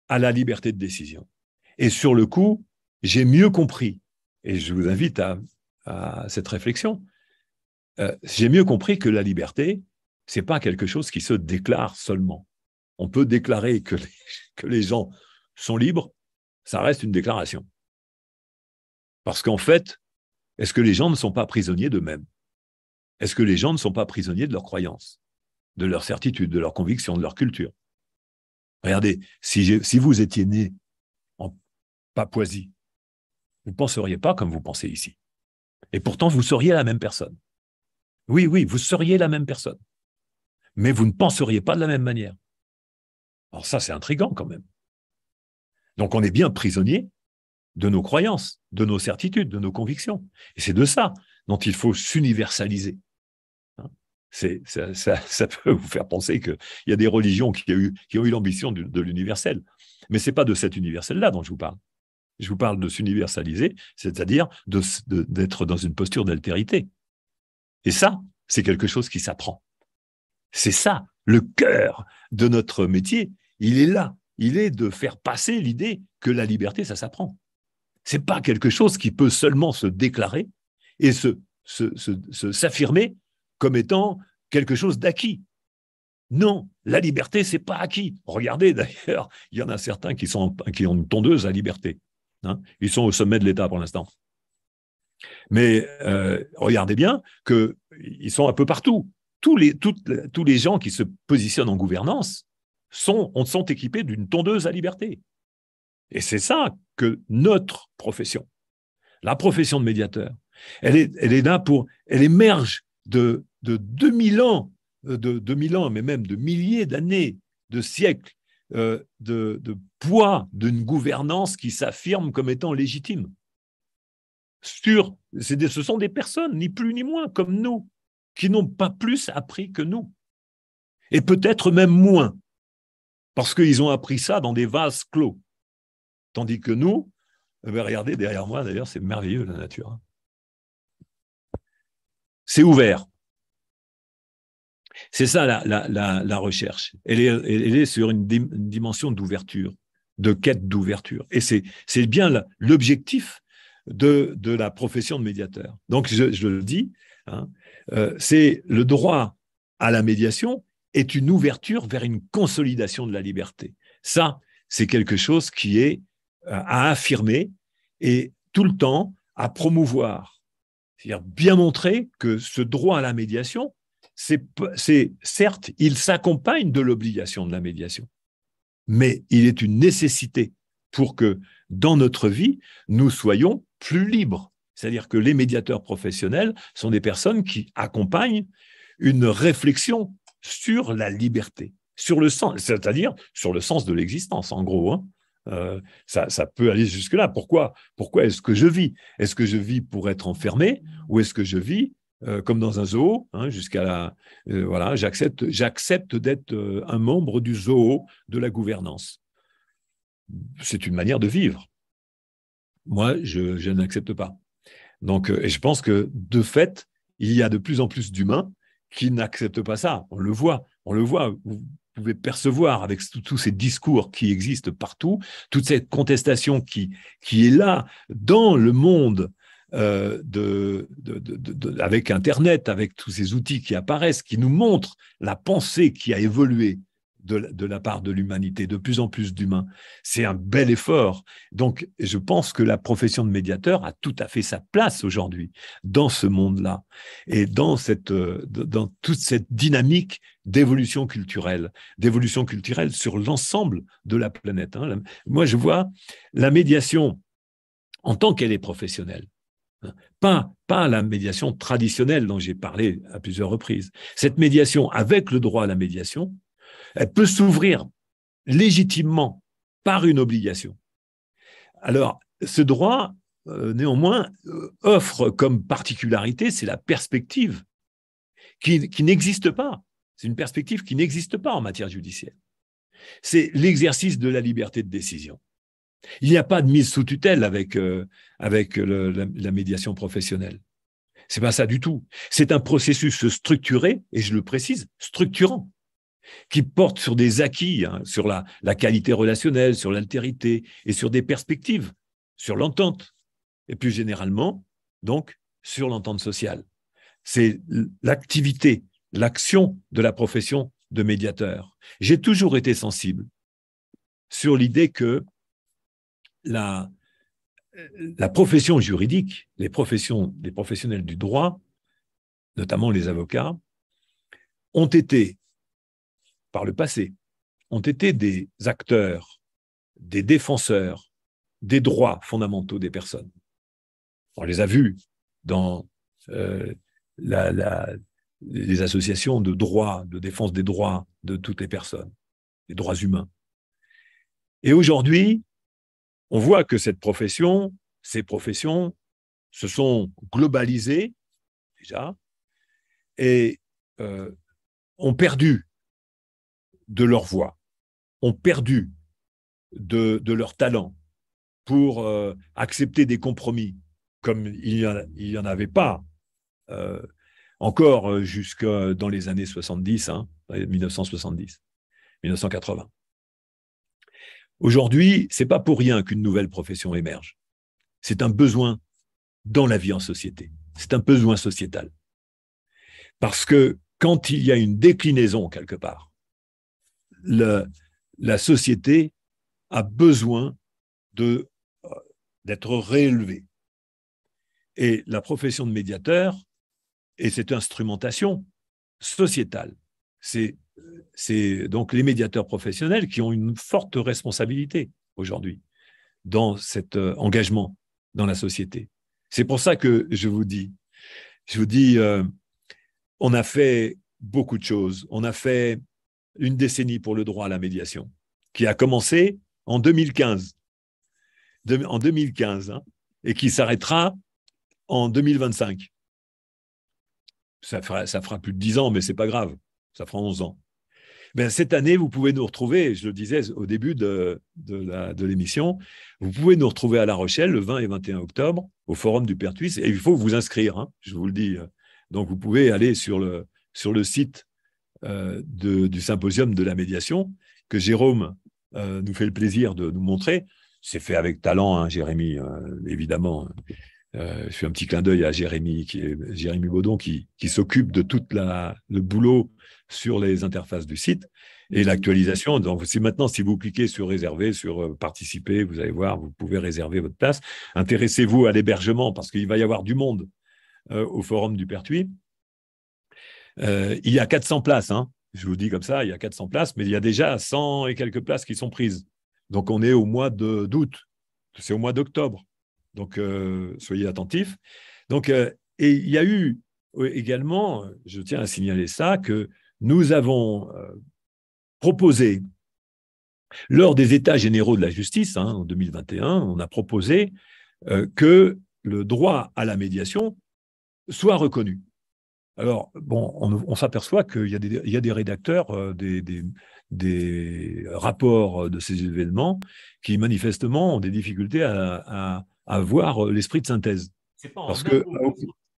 à la liberté de décision. Et sur le coup, j'ai mieux compris, et je vous invite à cette réflexion, j'ai mieux compris que la liberté, ce n'est pas quelque chose qui se déclare seulement. On peut déclarer que les gens sont libres, ça reste une déclaration. Parce qu'en fait, est-ce que les gens ne sont pas prisonniers d'eux-mêmes? Est-ce que les gens ne sont pas prisonniers de leurs croyances, de leurs certitudes, de leurs convictions, de leur culture? Regardez, si vous étiez né en Papouasie, vous ne penseriez pas comme vous pensez ici. Et pourtant, vous seriez la même personne. Oui, vous seriez la même personne. Mais vous ne penseriez pas de la même manière. Alors ça, c'est intriguant quand même. Donc on est bien prisonnier de nos croyances, de nos certitudes, de nos convictions. Et c'est de ça dont il faut s'universaliser. Ça peut vous faire penser qu'il y a des religions qui ont eu l'ambition de l'universel. Mais ce n'est pas de cet universel-là dont je vous parle. Je vous parle de s'universaliser, c'est-à-dire d'être dans une posture d'altérité. Et ça, c'est quelque chose qui s'apprend. C'est ça, le cœur de notre métier. Il est là. Il est de faire passer l'idée que la liberté, ça s'apprend. Ce n'est pas quelque chose qui peut seulement se déclarer et s'affirmer comme étant quelque chose d'acquis. Non, la liberté, ce n'est pas acquis. Regardez d'ailleurs, il y en a certains qui ont une tondeuse à liberté. Ils sont au sommet de l'État pour l'instant. Mais regardez bien qu'ils sont un peu partout. Tous les gens qui se positionnent en gouvernance sont équipés d'une tondeuse à liberté. Et c'est ça que notre profession, la profession de médiateur, elle est là elle émerge de 2000 ans, mais même de milliers d'années, de siècles, de poids d'une gouvernance qui s'affirme comme étant légitime. Ce sont des personnes, ni plus ni moins, comme nous, qui n'ont pas plus appris que nous. Et peut-être même moins, parce qu'ils ont appris ça dans des vases clos. Tandis que nous, regardez derrière moi, d'ailleurs, c'est merveilleux la nature. C'est ouvert. C'est ça la recherche. Elle est sur une dimension d'ouverture, de quête d'ouverture. Et c'est bien l'objectif de la profession de médiateur. Donc, je le dis, c'est le droit à la médiation est une ouverture vers une consolidation de la liberté. Ça, c'est quelque chose qui est à affirmer et tout le temps à promouvoir. C'est-à-dire bien montrer que ce droit à la médiation, certes, il s'accompagne de l'obligation de la médiation, mais il est une nécessité pour que dans notre vie, nous soyons plus libres. C'est-à-dire que les médiateurs professionnels sont des personnes qui accompagnent une réflexion sur la liberté, sur le sens, c'est-à-dire sur le sens de l'existence, en gros. Ça peut aller jusque-là. Pourquoi est-ce que je vis? Est-ce que je vis pour être enfermé ou est-ce que je vis comme dans un zoo, jusqu'à voilà, j'accepte d'être un membre du zoo de la gouvernance. C'est une manière de vivre. Moi, je n'accepte pas. Donc, et je pense que, de fait, il y a de plus en plus d'humains qui n'acceptent pas ça. On le voit. Vous pouvez percevoir avec tous ces discours qui existent partout, toute cette contestation qui est là dans le monde avec Internet, avec tous ces outils qui apparaissent, qui nous montrent la pensée qui a évolué de la part de l'humanité, de plus en plus d'humains. C'est un bel effort. Donc, je pense que la profession de médiateur a tout à fait sa place aujourd'hui dans ce monde-là et dans toute cette dynamique d'évolution culturelle sur l'ensemble de la planète. Moi, je vois la médiation en tant qu'elle est professionnelle. Pas la médiation traditionnelle dont j'ai parlé à plusieurs reprises. Cette médiation, avec le droit à la médiation, elle peut s'ouvrir légitimement par une obligation. Alors, ce droit, néanmoins, offre comme particularité, c'est la perspective qui n'existe pas. C'est une perspective qui n'existe pas en matière judiciaire. C'est l'exercice de la liberté de décision. Il n'y a pas de mise sous tutelle avec la médiation professionnelle. C'est pas ça du tout. C'est un processus structuré, et je le précise, structurant, qui porte sur des acquis, sur la qualité relationnelle, sur l'altérité et sur des perspectives, sur l'entente, et plus généralement, donc, sur l'entente sociale. C'est l'activité, l'action de la profession de médiateur. J'ai toujours été sensible sur l'idée que la profession juridique, les professionnels du droit, notamment les avocats, ont été, par le passé, ont été des acteurs, des défenseurs des droits fondamentaux des personnes. On les a vus dans les associations de droit, de défense des droits de toutes les personnes, des droits humains. Et aujourd'hui, on voit que ces professions se sont globalisées déjà et ont perdu de leur voix, ont perdu de leur talent pour accepter des compromis, comme il n'y en avait pas encore jusque dans les années 70, 1970, 1980. Aujourd'hui, ce n'est pas pour rien qu'une nouvelle profession émerge. C'est un besoin dans la vie en société. C'est un besoin sociétal. Parce que quand il y a une déclinaison quelque part, la société a besoin d'être réélevée. Et la profession de médiateur et cette instrumentation sociétale, c'est donc les médiateurs professionnels qui ont une forte responsabilité aujourd'hui dans cet engagement dans la société. C'est pour ça que je vous dis, on a fait beaucoup de choses. On a fait une décennie pour le droit à la médiation, qui a commencé en 2015, et qui s'arrêtera en 2025. Ça fera plus de 10 ans, mais ce n'est pas grave. Ça fera 11 ans. Mais cette année, vous pouvez nous retrouver, je le disais au début de l'émission, vous pouvez nous retrouver à La Rochelle le 20 et 21 octobre au Forum du Pertuis, et il faut vous inscrire, je vous le dis. Donc, vous pouvez aller sur le site du symposium de la médiation, que Jérôme nous fait le plaisir de nous montrer. C'est fait avec talent, Jérémy, évidemment. Je fais un petit clin d'œil à Jérémy Baudon, qui s'occupe de tout le boulot sur les interfaces du site et l'actualisation. Donc, maintenant, si vous cliquez sur réserver, sur participer, vous allez voir, vous pouvez réserver votre place. Intéressez-vous à l'hébergement parce qu'il va y avoir du monde au Forum du Pertuis. Il y a 400 places, je vous dis comme ça, il y a 400 places, mais il y a déjà 100 et quelques places qui sont prises. Donc, on est au mois d'août, c'est au mois d'octobre. Donc, soyez attentifs. Donc, et il y a eu également, je tiens à signaler ça, que nous avons proposé, lors des États généraux de la justice, en 2021, on a proposé que le droit à la médiation soit reconnu. Alors, bon, on s'aperçoit qu'il y a des rédacteurs, des rapports de ces événements qui, manifestement, ont des difficultés à avoir l'esprit de synthèse. C'est pas parce que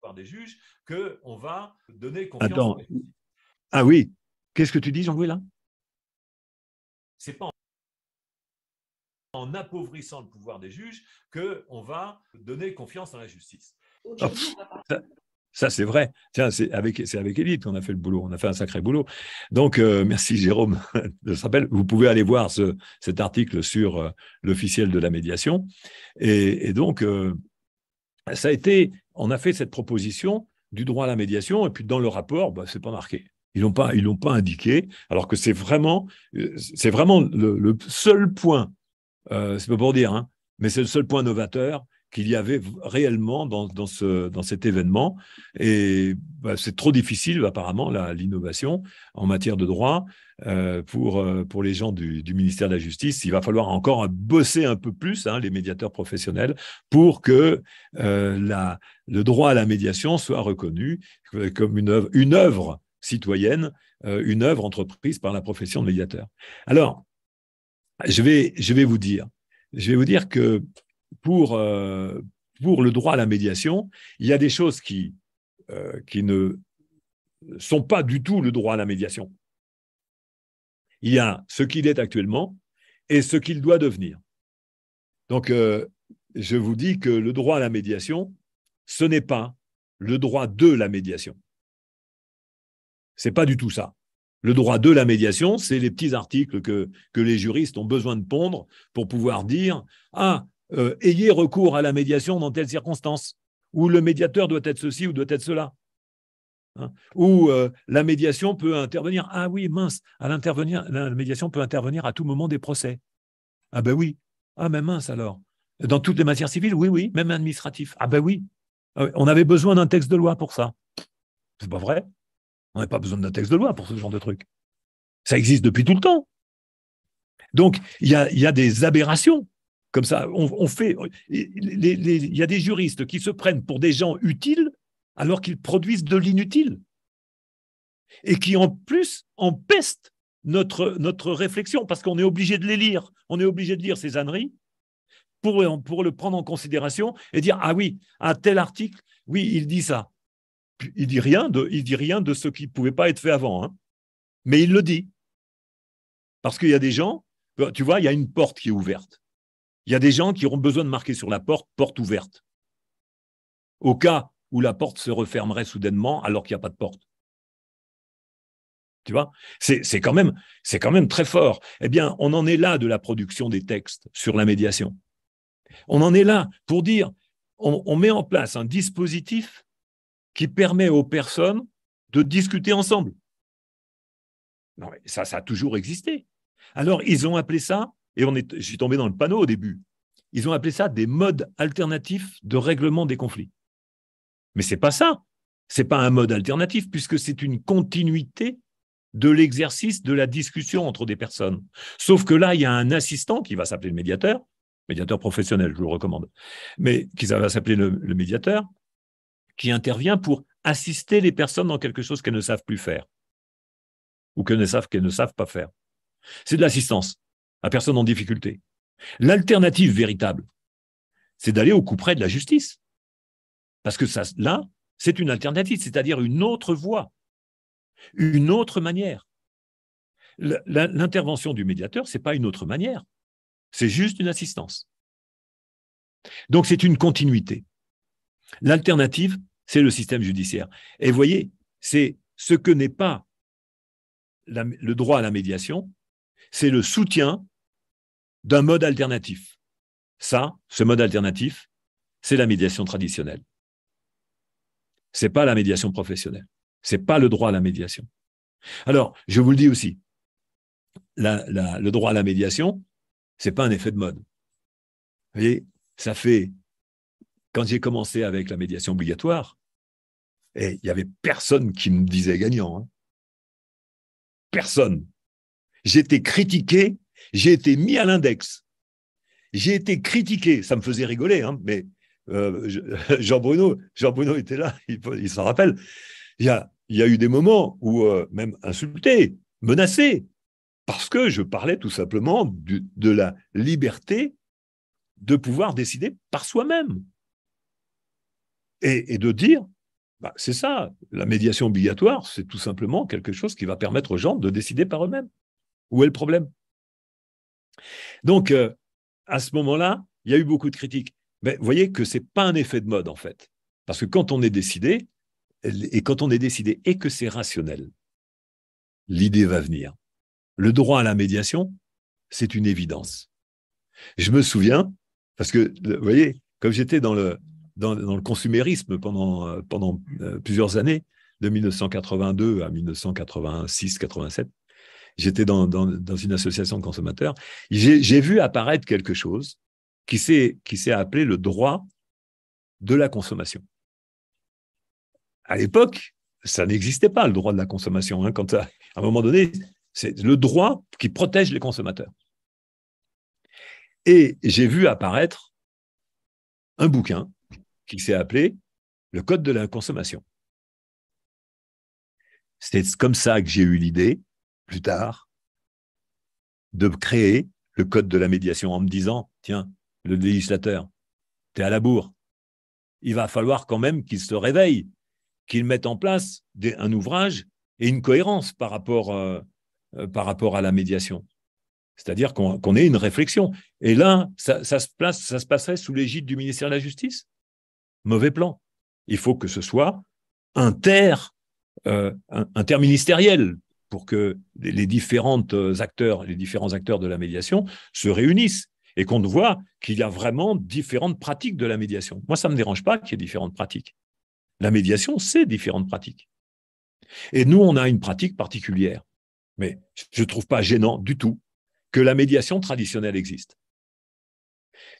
par des juges qu'on va donner confiance. Attends. Ah oui. Qu'est-ce que tu dis, Jean-Louis, là? C'est pas en appauvrissant le pouvoir des juges qu'on va donner confiance dans la justice. Ça, c'est vrai. Tiens, c'est avec Élite qu'on a fait le boulot. On a fait un sacré boulot. Donc, merci Jérôme de ce rappel. Vous pouvez aller voir cet article sur l'officiel de la médiation. Et donc, ça a été, on a fait cette proposition du droit à la médiation. Et puis, dans le rapport, c'est pas marqué. Ils l'ont pas indiqué. Alors que c'est vraiment le seul point. C'est pas pour dire, mais c'est le seul point novateur qu'il y avait réellement dans cet événement. Et c'est trop difficile, apparemment, l'innovation en matière de droit pour les gens du ministère de la Justice. Il va falloir encore bosser un peu plus, les médiateurs professionnels, pour que le droit à la médiation soit reconnu comme une œuvre citoyenne, une œuvre entreprise par la profession de médiateur. Alors, je vais vous dire que pour le droit à la médiation, il y a des choses qui ne sont pas du tout le droit à la médiation. Il y a ce qu'il est actuellement et ce qu'il doit devenir. Donc, je vous dis que le droit à la médiation, ce n'est pas le droit de la médiation. Ce n'est pas du tout ça. Le droit de la médiation, c'est les petits articles que les juristes ont besoin de pondre pour pouvoir dire « Ah, ayez recours à la médiation dans telles circonstances, où le médiateur doit être ceci ou doit être cela. » Ou la médiation peut intervenir. Ah oui, mince, la médiation peut intervenir à tout moment des procès. Ah ben oui. Ah mais mince alors. Dans toutes les matières civiles, oui, même administratif. Ah ben oui. On avait besoin d'un texte de loi pour ça. C'est pas vrai. On n'a pas besoin d'un texte de loi pour ce genre de truc. Ça existe depuis tout le temps. Donc, il y a des aberrations. Comme ça, il y a des juristes qui se prennent pour des gens utiles alors qu'ils produisent de l'inutile et qui, en plus, empestent notre réflexion parce qu'on est obligé de les lire. On est obligé de lire ces âneries pour le prendre en considération et dire « Ah oui, à tel article, oui, il dit ça. » Il dit rien de ce qui ne pouvait pas être fait avant. Mais il le dit. Parce qu'il y a des gens, tu vois, il y a une porte qui est ouverte. Il y a des gens qui auront besoin de marquer sur la porte « porte ouverte ». Au cas où la porte se refermerait soudainement alors qu'il n'y a pas de porte. Tu vois, c'est quand même très fort. Eh bien, on en est là de la production des textes sur la médiation. On en est là pour dire, on met en place un dispositif qui permet aux personnes de discuter ensemble. Non, mais ça a toujours existé. Alors, ils ont appelé ça, et je suis tombé dans le panneau au début, ils ont appelé ça des modes alternatifs de règlement des conflits. Mais ce n'est pas ça. Ce n'est pas un mode alternatif, puisque c'est une continuité de l'exercice de la discussion entre des personnes. Sauf que là, il y a un assistant qui va s'appeler le médiateur professionnel, je vous le recommande, mais qui va s'appeler le médiateur, qui intervient pour assister les personnes dans quelque chose qu'elles ne savent plus faire ou qu'elles ne savent pas faire. C'est de l'assistance à personne en difficulté. L'alternative véritable, c'est d'aller au coup près de la justice. Parce que ça, là, c'est une alternative, c'est-à-dire une autre voie, une autre manière. L'intervention du médiateur, ce n'est pas une autre manière, c'est juste une assistance. Donc, c'est une continuité. L'alternative, c'est le système judiciaire. Et vous voyez, c'est ce que n'est pas le droit à la médiation, c'est le soutien d'un mode alternatif. Ça, ce mode alternatif, c'est la médiation traditionnelle. Ce n'est pas la médiation professionnelle. Ce n'est pas le droit à la médiation. Alors, je vous le dis aussi, le droit à la médiation, ce n'est pas un effet de mode. Vous voyez, ça fait, quand j'ai commencé avec la médiation obligatoire, et il n'y avait personne qui me disait gagnant. Personne. J'étais critiqué, j'ai été mis à l'index. J'ai été critiqué, ça me faisait rigoler, mais Jean-Bruno était là, il s'en rappelle. Il y a eu des moments où, même insulté, menacé, parce que je parlais tout simplement de la liberté de pouvoir décider par soi-même. Et de dire, c'est ça, la médiation obligatoire, c'est tout simplement quelque chose qui va permettre aux gens de décider par eux-mêmes. Où est le problème? Donc, à ce moment-là, il y a eu beaucoup de critiques. Mais vous voyez que ce n'est pas un effet de mode, en fait. Parce que quand on est décidé, et que c'est rationnel, l'idée va venir. Le droit à la médiation, c'est une évidence. Je me souviens, parce que, vous voyez, comme j'étais dans le consumérisme pendant plusieurs années, de 1982 à 1986-87, j'étais dans une association de consommateurs, j'ai vu apparaître quelque chose qui s'est appelé le droit de la consommation. À l'époque, ça n'existait pas, le droit de la consommation. Hein, à un moment donné, c'est le droit qui protège les consommateurs. Et j'ai vu apparaître un bouquin qui s'est appelé « Le Code de la consommation ». C'est comme ça que j'ai eu l'idée, plus tard, de créer le Code de la médiation en me disant « Tiens, le législateur, t'es à la bourre. Il va falloir quand même qu'il se réveille, qu'il mette en place un ouvrage et une cohérence par rapport à la médiation. C'est-à-dire qu'on ait une réflexion. Et là, ça se passerait sous l'égide du ministère de la Justice. Mauvais plan. Il faut que ce soit interministériel pour que les différents acteurs de la médiation se réunissent et qu'on voit qu'il y a vraiment différentes pratiques de la médiation. Moi, ça ne me dérange pas qu'il y ait différentes pratiques. La médiation, c'est différentes pratiques. Et nous, on a une pratique particulière. Mais je ne trouve pas gênant du tout que la médiation traditionnelle existe.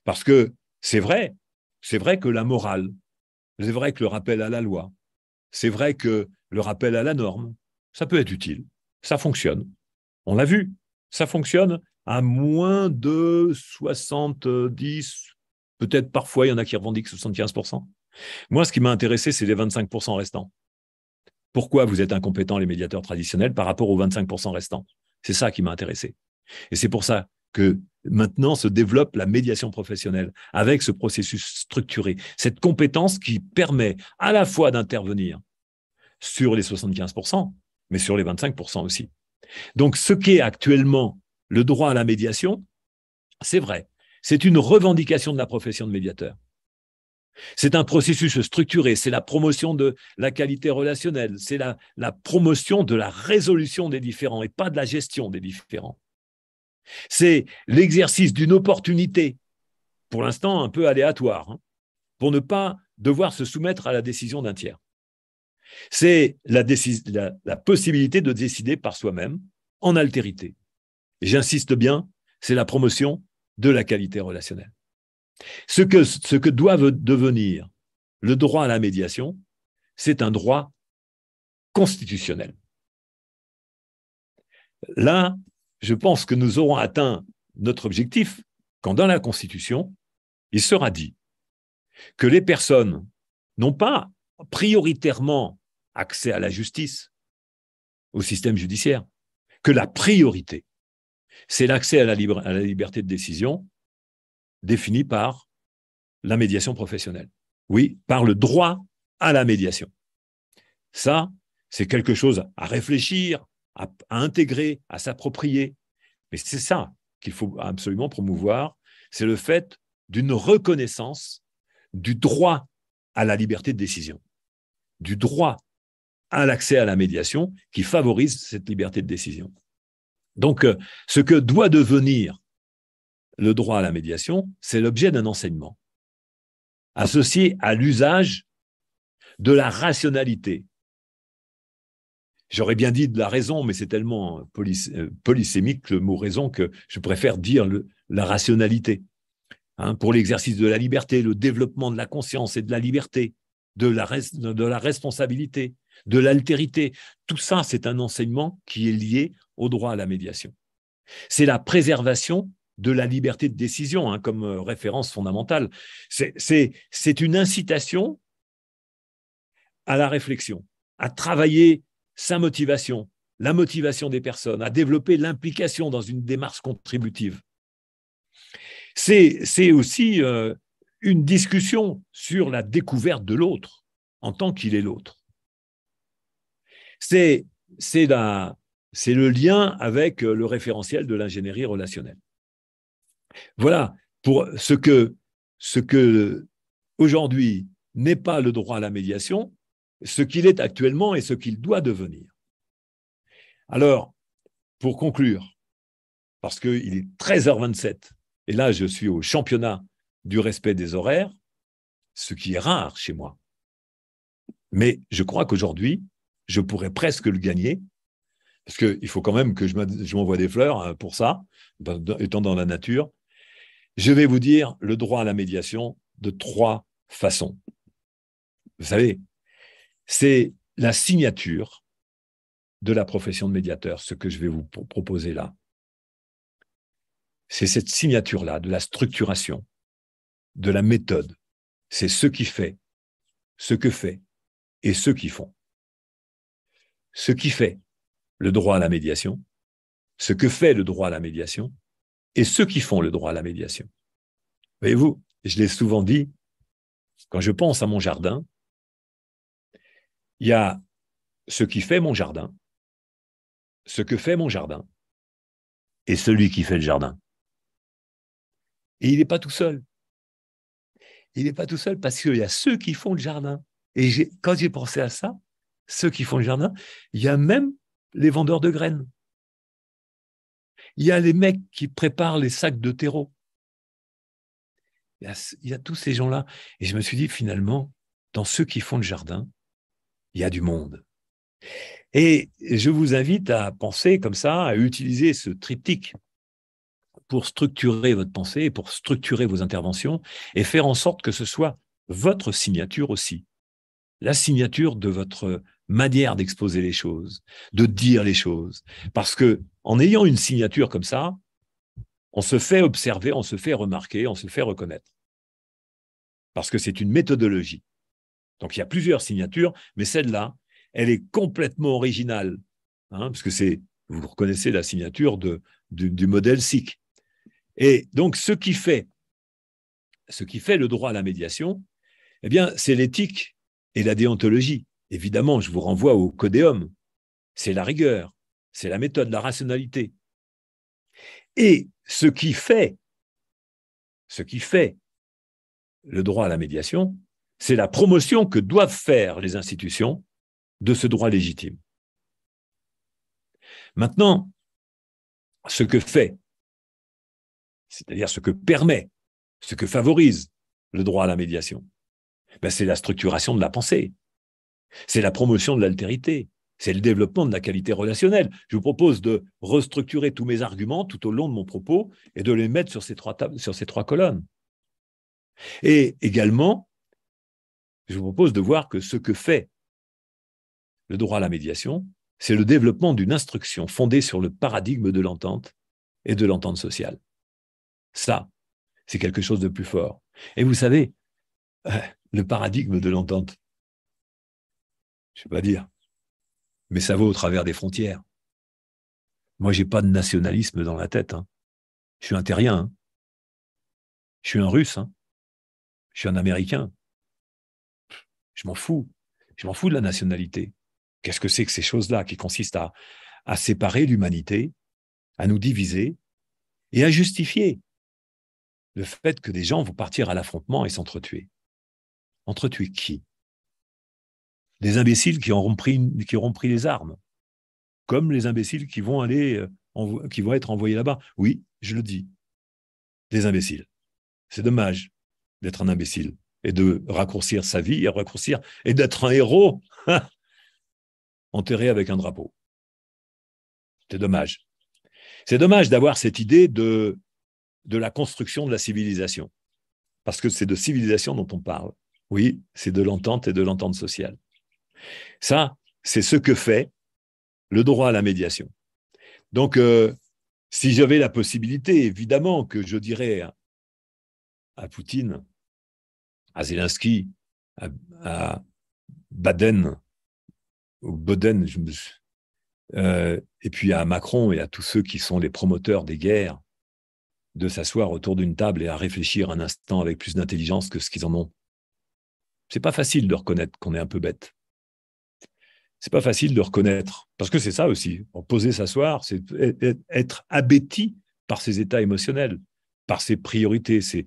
Parce que c'est vrai que la morale, c'est vrai que le rappel à la loi, c'est vrai que le rappel à la norme, ça peut être utile, ça fonctionne. On l'a vu, ça fonctionne à moins de 70, peut-être parfois il y en a qui revendiquent 75%. Moi, ce qui m'a intéressé, c'est les 25% restants. Pourquoi vous êtes incompétents, les médiateurs traditionnels, par rapport aux 25% restants? C'est ça qui m'a intéressé. Et c'est pour ça que maintenant se développe la médiation professionnelle avec ce processus structuré, cette compétence qui permet à la fois d'intervenir sur les 75%, mais sur les 25% aussi. Donc, ce qu'est actuellement le droit à la médiation, c'est vrai, c'est une revendication de la profession de médiateur. C'est un processus structuré, c'est la promotion de la qualité relationnelle, c'est la promotion de la résolution des différends et pas de la gestion des différends. C'est l'exercice d'une opportunité, pour l'instant un peu aléatoire, pour ne pas devoir se soumettre à la décision d'un tiers. C'est la possibilité de décider par soi-même, en altérité. Et j'insiste bien, c'est la promotion de la qualité relationnelle. Ce que doit devenir le droit à la médiation, c'est un droit constitutionnel. Là, je pense que nous aurons atteint notre objectif quand dans la Constitution, il sera dit que les personnes n'ont pas prioritairement accès à la justice, au système judiciaire, que la priorité, c'est l'accès à la liberté de décision définie par la médiation professionnelle. Oui, par le droit à la médiation. Ça, c'est quelque chose à réfléchir, à intégrer, à s'approprier. Mais c'est ça qu'il faut absolument promouvoir, c'est le fait d'une reconnaissance du droit à la liberté de décision, du droit à l'accès à la médiation qui favorise cette liberté de décision. Donc, ce que doit devenir le droit à la médiation, c'est l'objet d'un enseignement associé à l'usage de la rationalité. J'aurais bien dit de la raison, mais c'est tellement polysémique le mot raison que je préfère dire la rationalité. Pour l'exercice de la liberté, le développement de la conscience et de la liberté, de la responsabilité, de l'altérité. Tout ça, c'est un enseignement qui est lié au droit à la médiation. C'est la préservation de la liberté de décision comme référence fondamentale. C'est une incitation à la réflexion, à travailler sa motivation, la motivation des personnes, à développer l'implication dans une démarche contributive. C'est aussi une discussion sur la découverte de l'autre en tant qu'il est l'autre. C'est le lien avec le référentiel de l'ingénierie relationnelle. Voilà pour ce que aujourd'hui n'est pas le droit à la médiation, ce qu'il est actuellement et ce qu'il doit devenir. Alors, pour conclure, parce qu'il est 13h27, et là je suis au championnat du respect des horaires, ce qui est rare chez moi. Mais je crois qu'aujourd'hui, je pourrais presque le gagner, parce qu'il faut quand même que je m'envoie des fleurs pour ça, étant dans la nature. Je vais vous dire le droit à la médiation de 3 façon. Vous savez, c'est la signature de la profession de médiateur, ce que je vais vous proposer là. C'est cette signature-là de la structuration, de la méthode. C'est ce qui fait, ce que fait et ceux qui font. Ce qui fait le droit à la médiation, ce que fait le droit à la médiation et ceux qui font le droit à la médiation. Voyez-vous, je l'ai souvent dit, quand je pense à mon jardin, il y a ce qui fait mon jardin, ce que fait mon jardin et celui qui fait le jardin. Et il n'est pas tout seul. Il n'est pas tout seul parce qu'il y a ceux qui font le jardin. Et quand j'ai pensé à ça, ceux qui font le jardin, il y a même les vendeurs de graines. Il y a les mecs qui préparent les sacs de terreau. Il y a tous ces gens-là. Et je me suis dit, finalement, dans ceux qui font le jardin, il y a du monde. Et je vous invite à penser comme ça, à utiliser ce triptyque pour structurer votre pensée, pour structurer vos interventions et faire en sorte que ce soit votre signature aussi. La signature de votre manière d'exposer les choses, de dire les choses. Parce que en ayant une signature comme ça, on se fait observer, on se fait remarquer, on se fait reconnaître. Parce que c'est une méthodologie. Donc il y a plusieurs signatures, mais celle-là, elle est complètement originale. Parce que vous reconnaissez la signature du modèle SIC. Et donc, ce qui fait le droit à la médiation, eh bien, c'est l'éthique et la déontologie. Évidemment, je vous renvoie au codéum. C'est la rigueur, c'est la méthode, la rationalité. Et ce qui fait le droit à la médiation, c'est la promotion que doivent faire les institutions de ce droit légitime. Maintenant, ce que fait, c'est-à-dire ce que permet, ce que favorise le droit à la médiation, c'est la structuration de la pensée, c'est la promotion de l'altérité, c'est le développement de la qualité relationnelle. Je vous propose de restructurer tous mes arguments tout au long de mon propos et de les mettre sur ces trois colonnes. Et également, je vous propose de voir que ce que fait le droit à la médiation, c'est le développement d'une instruction fondée sur le paradigme de l'entente et de l'entente sociale. Ça, c'est quelque chose de plus fort. Et vous savez, le paradigme de l'entente, je ne vais pas dire, mais ça va au travers des frontières. Moi, je n'ai pas de nationalisme dans la tête. Je suis un terrien. Je suis un russe. Je suis un américain. Je m'en fous. Je m'en fous de la nationalité. Qu'est-ce que c'est que ces choses-là qui consistent à séparer l'humanité, à nous diviser et à justifier le fait que des gens vont partir à l'affrontement et s'entretuer. Entretuer qui? Des imbéciles qui auront pris les armes, comme les imbéciles qui vont être envoyés là-bas. Oui, je le dis. Des imbéciles. C'est dommage d'être un imbécile et de raccourcir sa vie et d'être un héros enterré avec un drapeau. C'est dommage. C'est dommage d'avoir cette idée de la construction de la civilisation. Parce que c'est de civilisation dont on parle. Oui, c'est de l'entente et de l'entente sociale. Ça, c'est ce que fait le droit à la médiation. Donc, si j'avais la possibilité, évidemment que je dirais à Poutine, à Zelensky, à Boden, et puis à Macron et à tous ceux qui sont les promoteurs des guerres, de s'asseoir autour d'une table et à réfléchir un instant avec plus d'intelligence que ce qu'ils en ont. C'est pas facile de reconnaître qu'on est un peu bête. C'est pas facile de reconnaître, parce que c'est ça aussi. Poser, s'asseoir, c'est être abéti par ses états émotionnels, par ses priorités, ses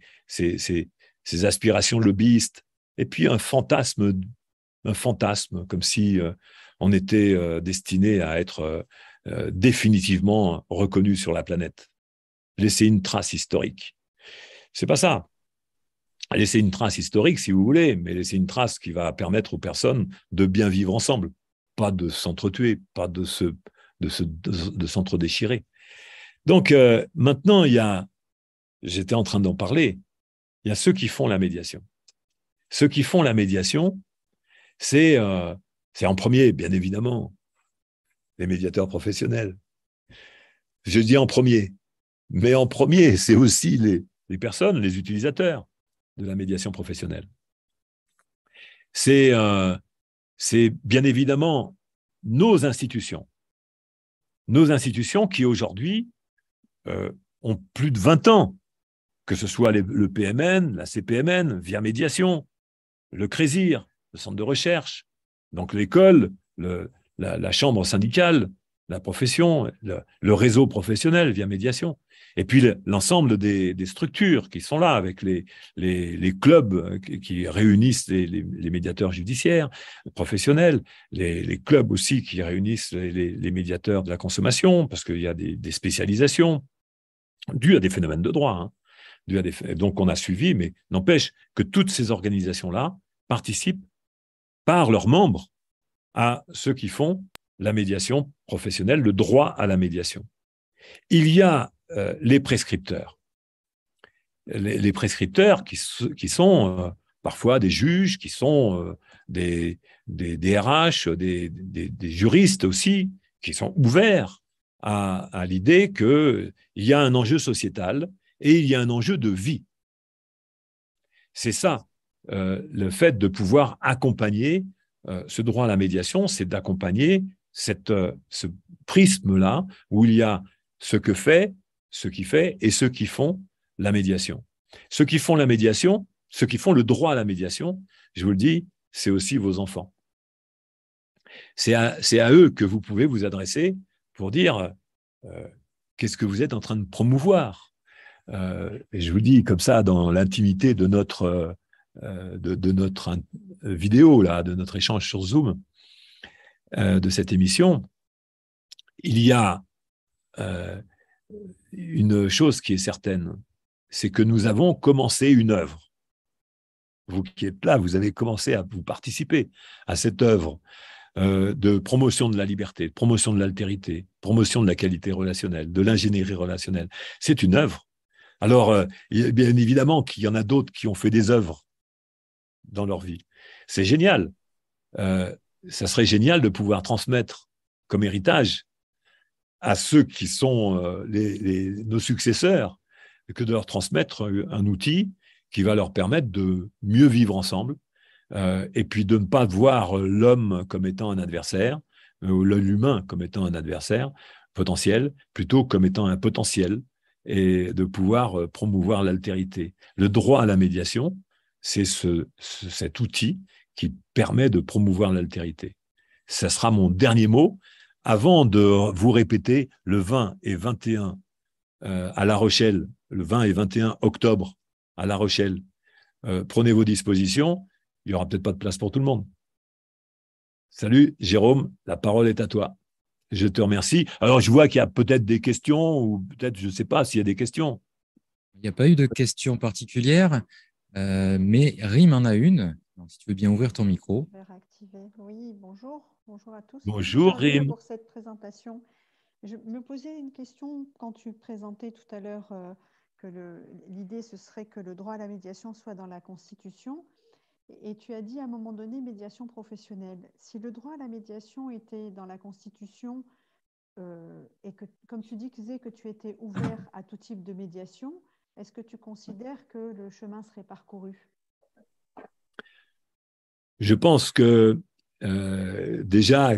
aspirations lobbyistes, et puis un fantasme, comme si on était destiné à être définitivement reconnu sur la planète. Laisser une trace historique. C'est pas ça. Laisser une trace historique, si vous voulez, mais laisser une trace qui va permettre aux personnes de bien vivre ensemble, pas de s'entretuer, pas de s'entre-déchirer. Donc, maintenant, j'étais en train d'en parler, il y a ceux qui font la médiation. ceux qui font la médiation, c'est en premier, bien évidemment, les médiateurs professionnels. Je dis en premier, mais en premier, c'est aussi les personnes, les utilisateurs de la médiation professionnelle. C'est bien évidemment nos institutions qui aujourd'hui ont plus de 20 ans, que ce soit le PMN, la CPMN, via médiation, le CRESIR, le centre de recherche, donc l'école, la chambre syndicale, la profession, le réseau professionnel via médiation, et puis l'ensemble des structures qui sont là, avec les clubs qui réunissent les médiateurs judiciaires, professionnels, les clubs aussi qui réunissent les médiateurs de la consommation, parce qu'il y a des spécialisations dues à des phénomènes de droit. Donc on a suivi, mais n'empêche que toutes ces organisations-là participent par leurs membres à ceux qui font la médiation professionnelle, le droit à la médiation. Il y a les prescripteurs. Les prescripteurs qui sont parfois des juges, qui sont des RH, des juristes aussi, qui sont ouverts à l'idée qu'il y a un enjeu sociétal et il y a un enjeu de vie. C'est ça, le fait de pouvoir accompagner ce droit à la médiation, c'est d'accompagner ce prisme-là où il y a ce qui fait et ceux qui font la médiation. Ceux qui font la médiation, ceux qui font le droit à la médiation, je vous le dis, c'est aussi vos enfants. C'est à eux que vous pouvez vous adresser pour dire qu'est-ce que vous êtes en train de promouvoir. Et je vous le dis comme ça dans l'intimité de notre vidéo, là, de notre échange sur Zoom, de cette émission, il y a une chose qui est certaine, c'est que nous avons commencé une œuvre. Vous qui êtes là, vous avez commencé à vous participer à cette œuvre de promotion de la liberté, de promotion de l'altérité, promotion de la qualité relationnelle, de l'ingénierie relationnelle. C'est une œuvre. Alors, bien évidemment qu'il y en a d'autres qui ont fait des œuvres dans leur vie. C'est génial. Ça serait génial de pouvoir transmettre comme héritage à ceux qui sont nos successeurs, que de leur transmettre un outil qui va leur permettre de mieux vivre ensemble, et puis de ne pas voir l'homme comme étant un adversaire, ou l'humain comme étant un adversaire potentiel, plutôt comme étant un potentiel, et de pouvoir promouvoir l'altérité. Le droit à la médiation, c'est cet outil qui permet de promouvoir l'altérité. Ça sera mon dernier mot. Avant de vous répéter le 20 et 21 à La Rochelle, le 20 et 21 octobre à La Rochelle, prenez vos dispositions, il n'y aura peut-être pas de place pour tout le monde. Salut Jérôme, la parole est à toi. Je te remercie. Alors je vois qu'il y a peut-être des questions, ou peut-être, je ne sais pas s'il y a des questions. Il n'y a pas eu de questions particulières, mais Rim en a une. Alors, si tu veux bien ouvrir ton micro. Oui, bonjour. Bonjour à tous. Bonjour Rim. Pour cette présentation. Je me posais une question quand tu présentais tout à l'heure que l'idée, ce serait que le droit à la médiation soit dans la Constitution. Et tu as dit à un moment donné médiation professionnelle. Si le droit à la médiation était dans la Constitution et que, comme tu disais que tu étais ouvert à tout type de médiation, est-ce que tu considères que le chemin serait parcouru ? Je pense que déjà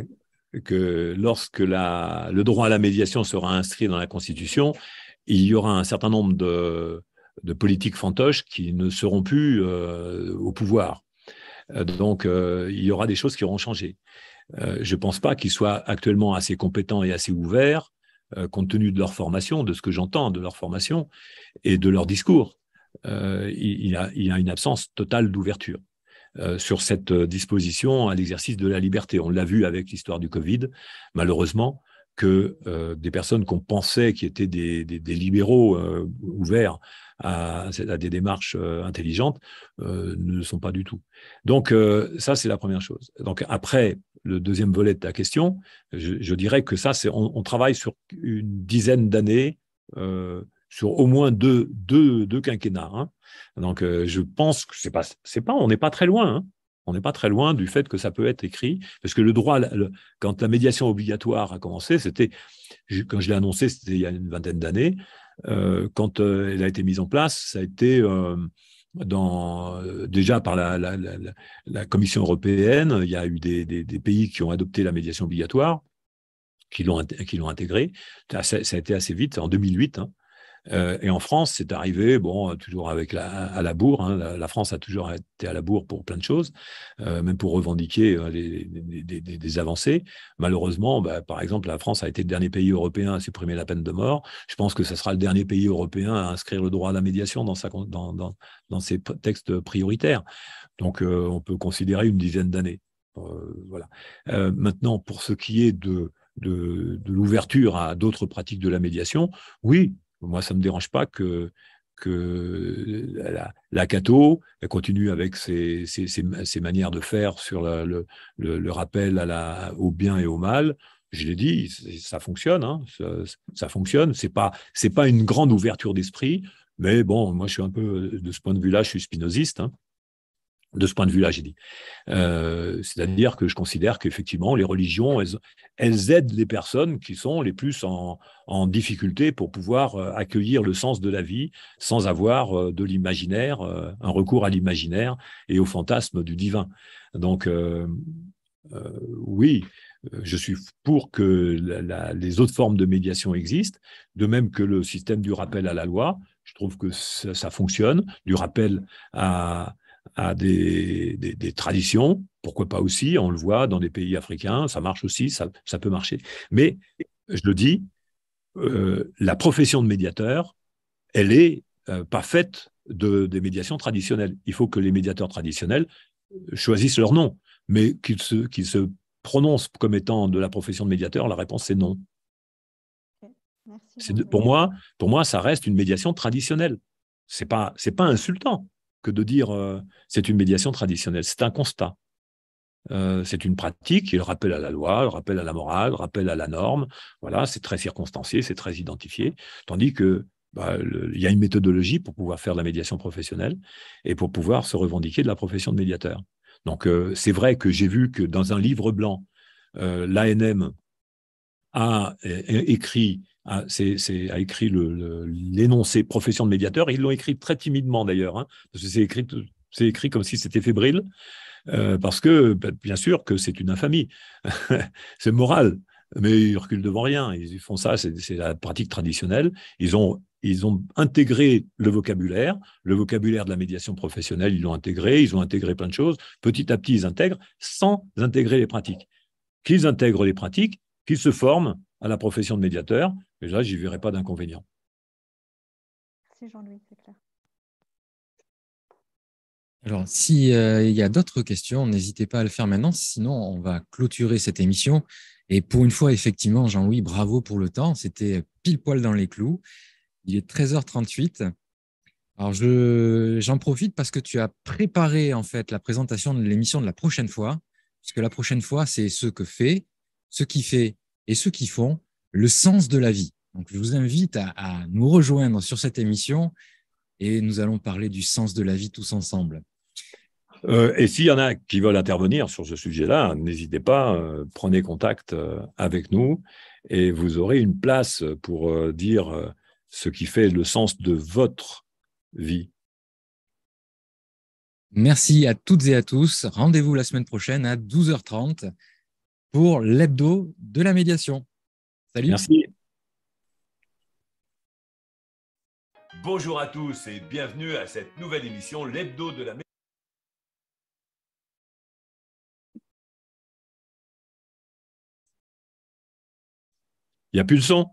que lorsque le droit à la médiation sera inscrit dans la Constitution, il y aura un certain nombre de politiques fantoches qui ne seront plus au pouvoir. Donc, il y aura des choses qui auront changé. Je ne pense pas qu'ils soient actuellement assez compétents et assez ouverts, compte tenu de leur formation, de ce que j'entends de leur formation et de leur discours. Il y a une absence totale d'ouverture sur cette disposition à l'exercice de la liberté. On l'a vu avec l'histoire du Covid, malheureusement, que des personnes qu'on pensait qui étaient des libéraux ouverts à des démarches intelligentes ne le sont pas du tout. Donc, ça, c'est la première chose. Donc, après, le deuxième volet de ta question, je dirais que ça, on travaille sur une dizaine d'années au moins deux quinquennats. Hein. Donc, je pense que on n'est pas très loin. Hein. On n'est pas très loin du fait que ça peut être écrit, parce que le droit, quand la médiation obligatoire a commencé, quand je l'ai annoncé, c'était il y a une vingtaine d'années. Quand elle a été mise en place, ça a été déjà par la Commission européenne. Il y a eu des pays qui ont adopté la médiation obligatoire, qui l'ont intégrée. Ça a été assez vite, en 2008. Hein. Et en France, c'est arrivé, toujours à la bourre. Hein, la France a toujours été à la bourre pour plein de choses, même pour revendiquer des avancées. Malheureusement, par exemple, la France a été le dernier pays européen à supprimer la peine de mort. Je pense que ce sera le dernier pays européen à inscrire le droit à la médiation dans ses textes prioritaires. Donc, on peut considérer une dizaine d'années. Voilà. Maintenant, pour ce qui est de l'ouverture à d'autres pratiques de la médiation, oui. Moi, ça ne me dérange pas que la Cato continue avec ses manières de faire sur le rappel au bien et au mal. Je l'ai dit, ça fonctionne. Hein, ça fonctionne. C'est pas une grande ouverture d'esprit, mais bon, moi, je suis un peu, de ce point de vue-là, je suis spinoziste. Hein. De ce point de vue-là, j'ai dit. C'est-à-dire que je considère qu'effectivement, les religions, elles aident les personnes qui sont les plus en difficulté pour pouvoir accueillir le sens de la vie sans avoir de l'imaginaire, un recours à l'imaginaire et au fantasme du divin. Donc, oui, je suis pour que les autres formes de médiation existent, de même que le système du rappel à la loi. Je trouve que ça fonctionne, du rappel à des traditions, pourquoi pas aussi, on le voit dans des pays africains, ça marche aussi, ça peut marcher. Mais, je le dis, la profession de médiateur, elle n'est pas faite des médiations traditionnelles. Il faut que les médiateurs traditionnels choisissent leur nom, mais qu'ils se prononcent comme étant de la profession de médiateur, la réponse c'est non. Merci. Pour moi, ça reste une médiation traditionnelle. C'est pas insultant que de dire c'est une médiation traditionnelle. C'est un constat. C'est une pratique, il rappelle à la loi, le rappel à la morale, le rappel à la norme. Voilà, c'est très circonstancié, c'est très identifié. Tandis que il y a une méthodologie pour pouvoir faire de la médiation professionnelle et pour pouvoir se revendiquer de la profession de médiateur. Donc, c'est vrai que j'ai vu que dans un livre blanc, l'ANM a écrit l'énoncé profession de médiateur. Ils l'ont écrit très timidement d'ailleurs, hein, parce que c'est écrit comme si c'était fébrile, parce que bien sûr que c'est une infamie. C'est moral, mais ils reculent devant rien. Ils font ça, c'est la pratique traditionnelle. Ils ont intégré le vocabulaire de la médiation professionnelle, ils l'ont intégré, ils ont intégré plein de choses. Petit à petit, ils intègrent sans intégrer les pratiques. Qu'ils intègrent les pratiques, qu'ils se forment à la profession de médiateur, et là, je n'y verrai pas d'inconvénient. Merci Jean-Louis, c'est clair. Alors, s'il y a d'autres questions, n'hésitez pas à le faire maintenant, sinon on va clôturer cette émission. Et pour une fois, effectivement, Jean-Louis, bravo pour le temps, c'était pile poil dans les clous. Il est 13h38. Alors, j'en profite parce que tu as préparé en fait la présentation de l'émission de la prochaine fois, puisque la prochaine fois, c'est ce qui fait et ceux qui font le sens de la vie. Donc, je vous invite à nous rejoindre sur cette émission et nous allons parler du sens de la vie tous ensemble. Et s'il y en a qui veulent intervenir sur ce sujet-là, n'hésitez pas, prenez contact avec nous et vous aurez une place pour dire ce qui fait le sens de votre vie. Merci à toutes et à tous. Rendez-vous la semaine prochaine à 12h30 pour l'hebdo de la médiation. Salut. Merci. Bonjour à tous et bienvenue à cette nouvelle émission, l'hebdo de la médiation. Il n'y a plus de son.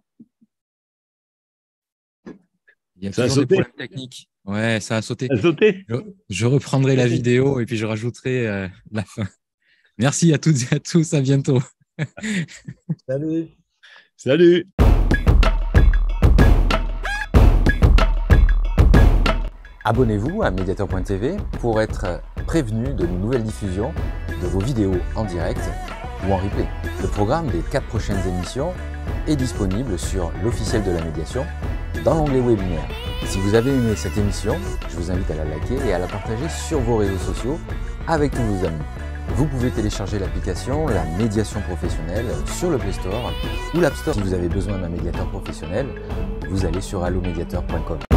Il y a toujours des problèmes techniques. Ouais, ça a sauté. Ça a sauté. Je reprendrai la vidéo et puis je rajouterai la fin. Merci à toutes et à tous. À bientôt. Salut. Salut. Abonnez-vous à Mediator.tv pour être prévenu de nos nouvelles diffusions, de vos vidéos en direct ou en replay. Le programme des 4 prochaines émissions est disponible sur l'officiel de la médiation, dans l'onglet webinaire. Si vous avez aimé cette émission, je vous invite à la liker et à la partager sur vos réseaux sociaux avec tous vos amis. Vous pouvez télécharger l'application La Médiation Professionnelle sur le Play Store ou l'App Store. Si vous avez besoin d'un médiateur professionnel, vous allez sur allomediateur.com.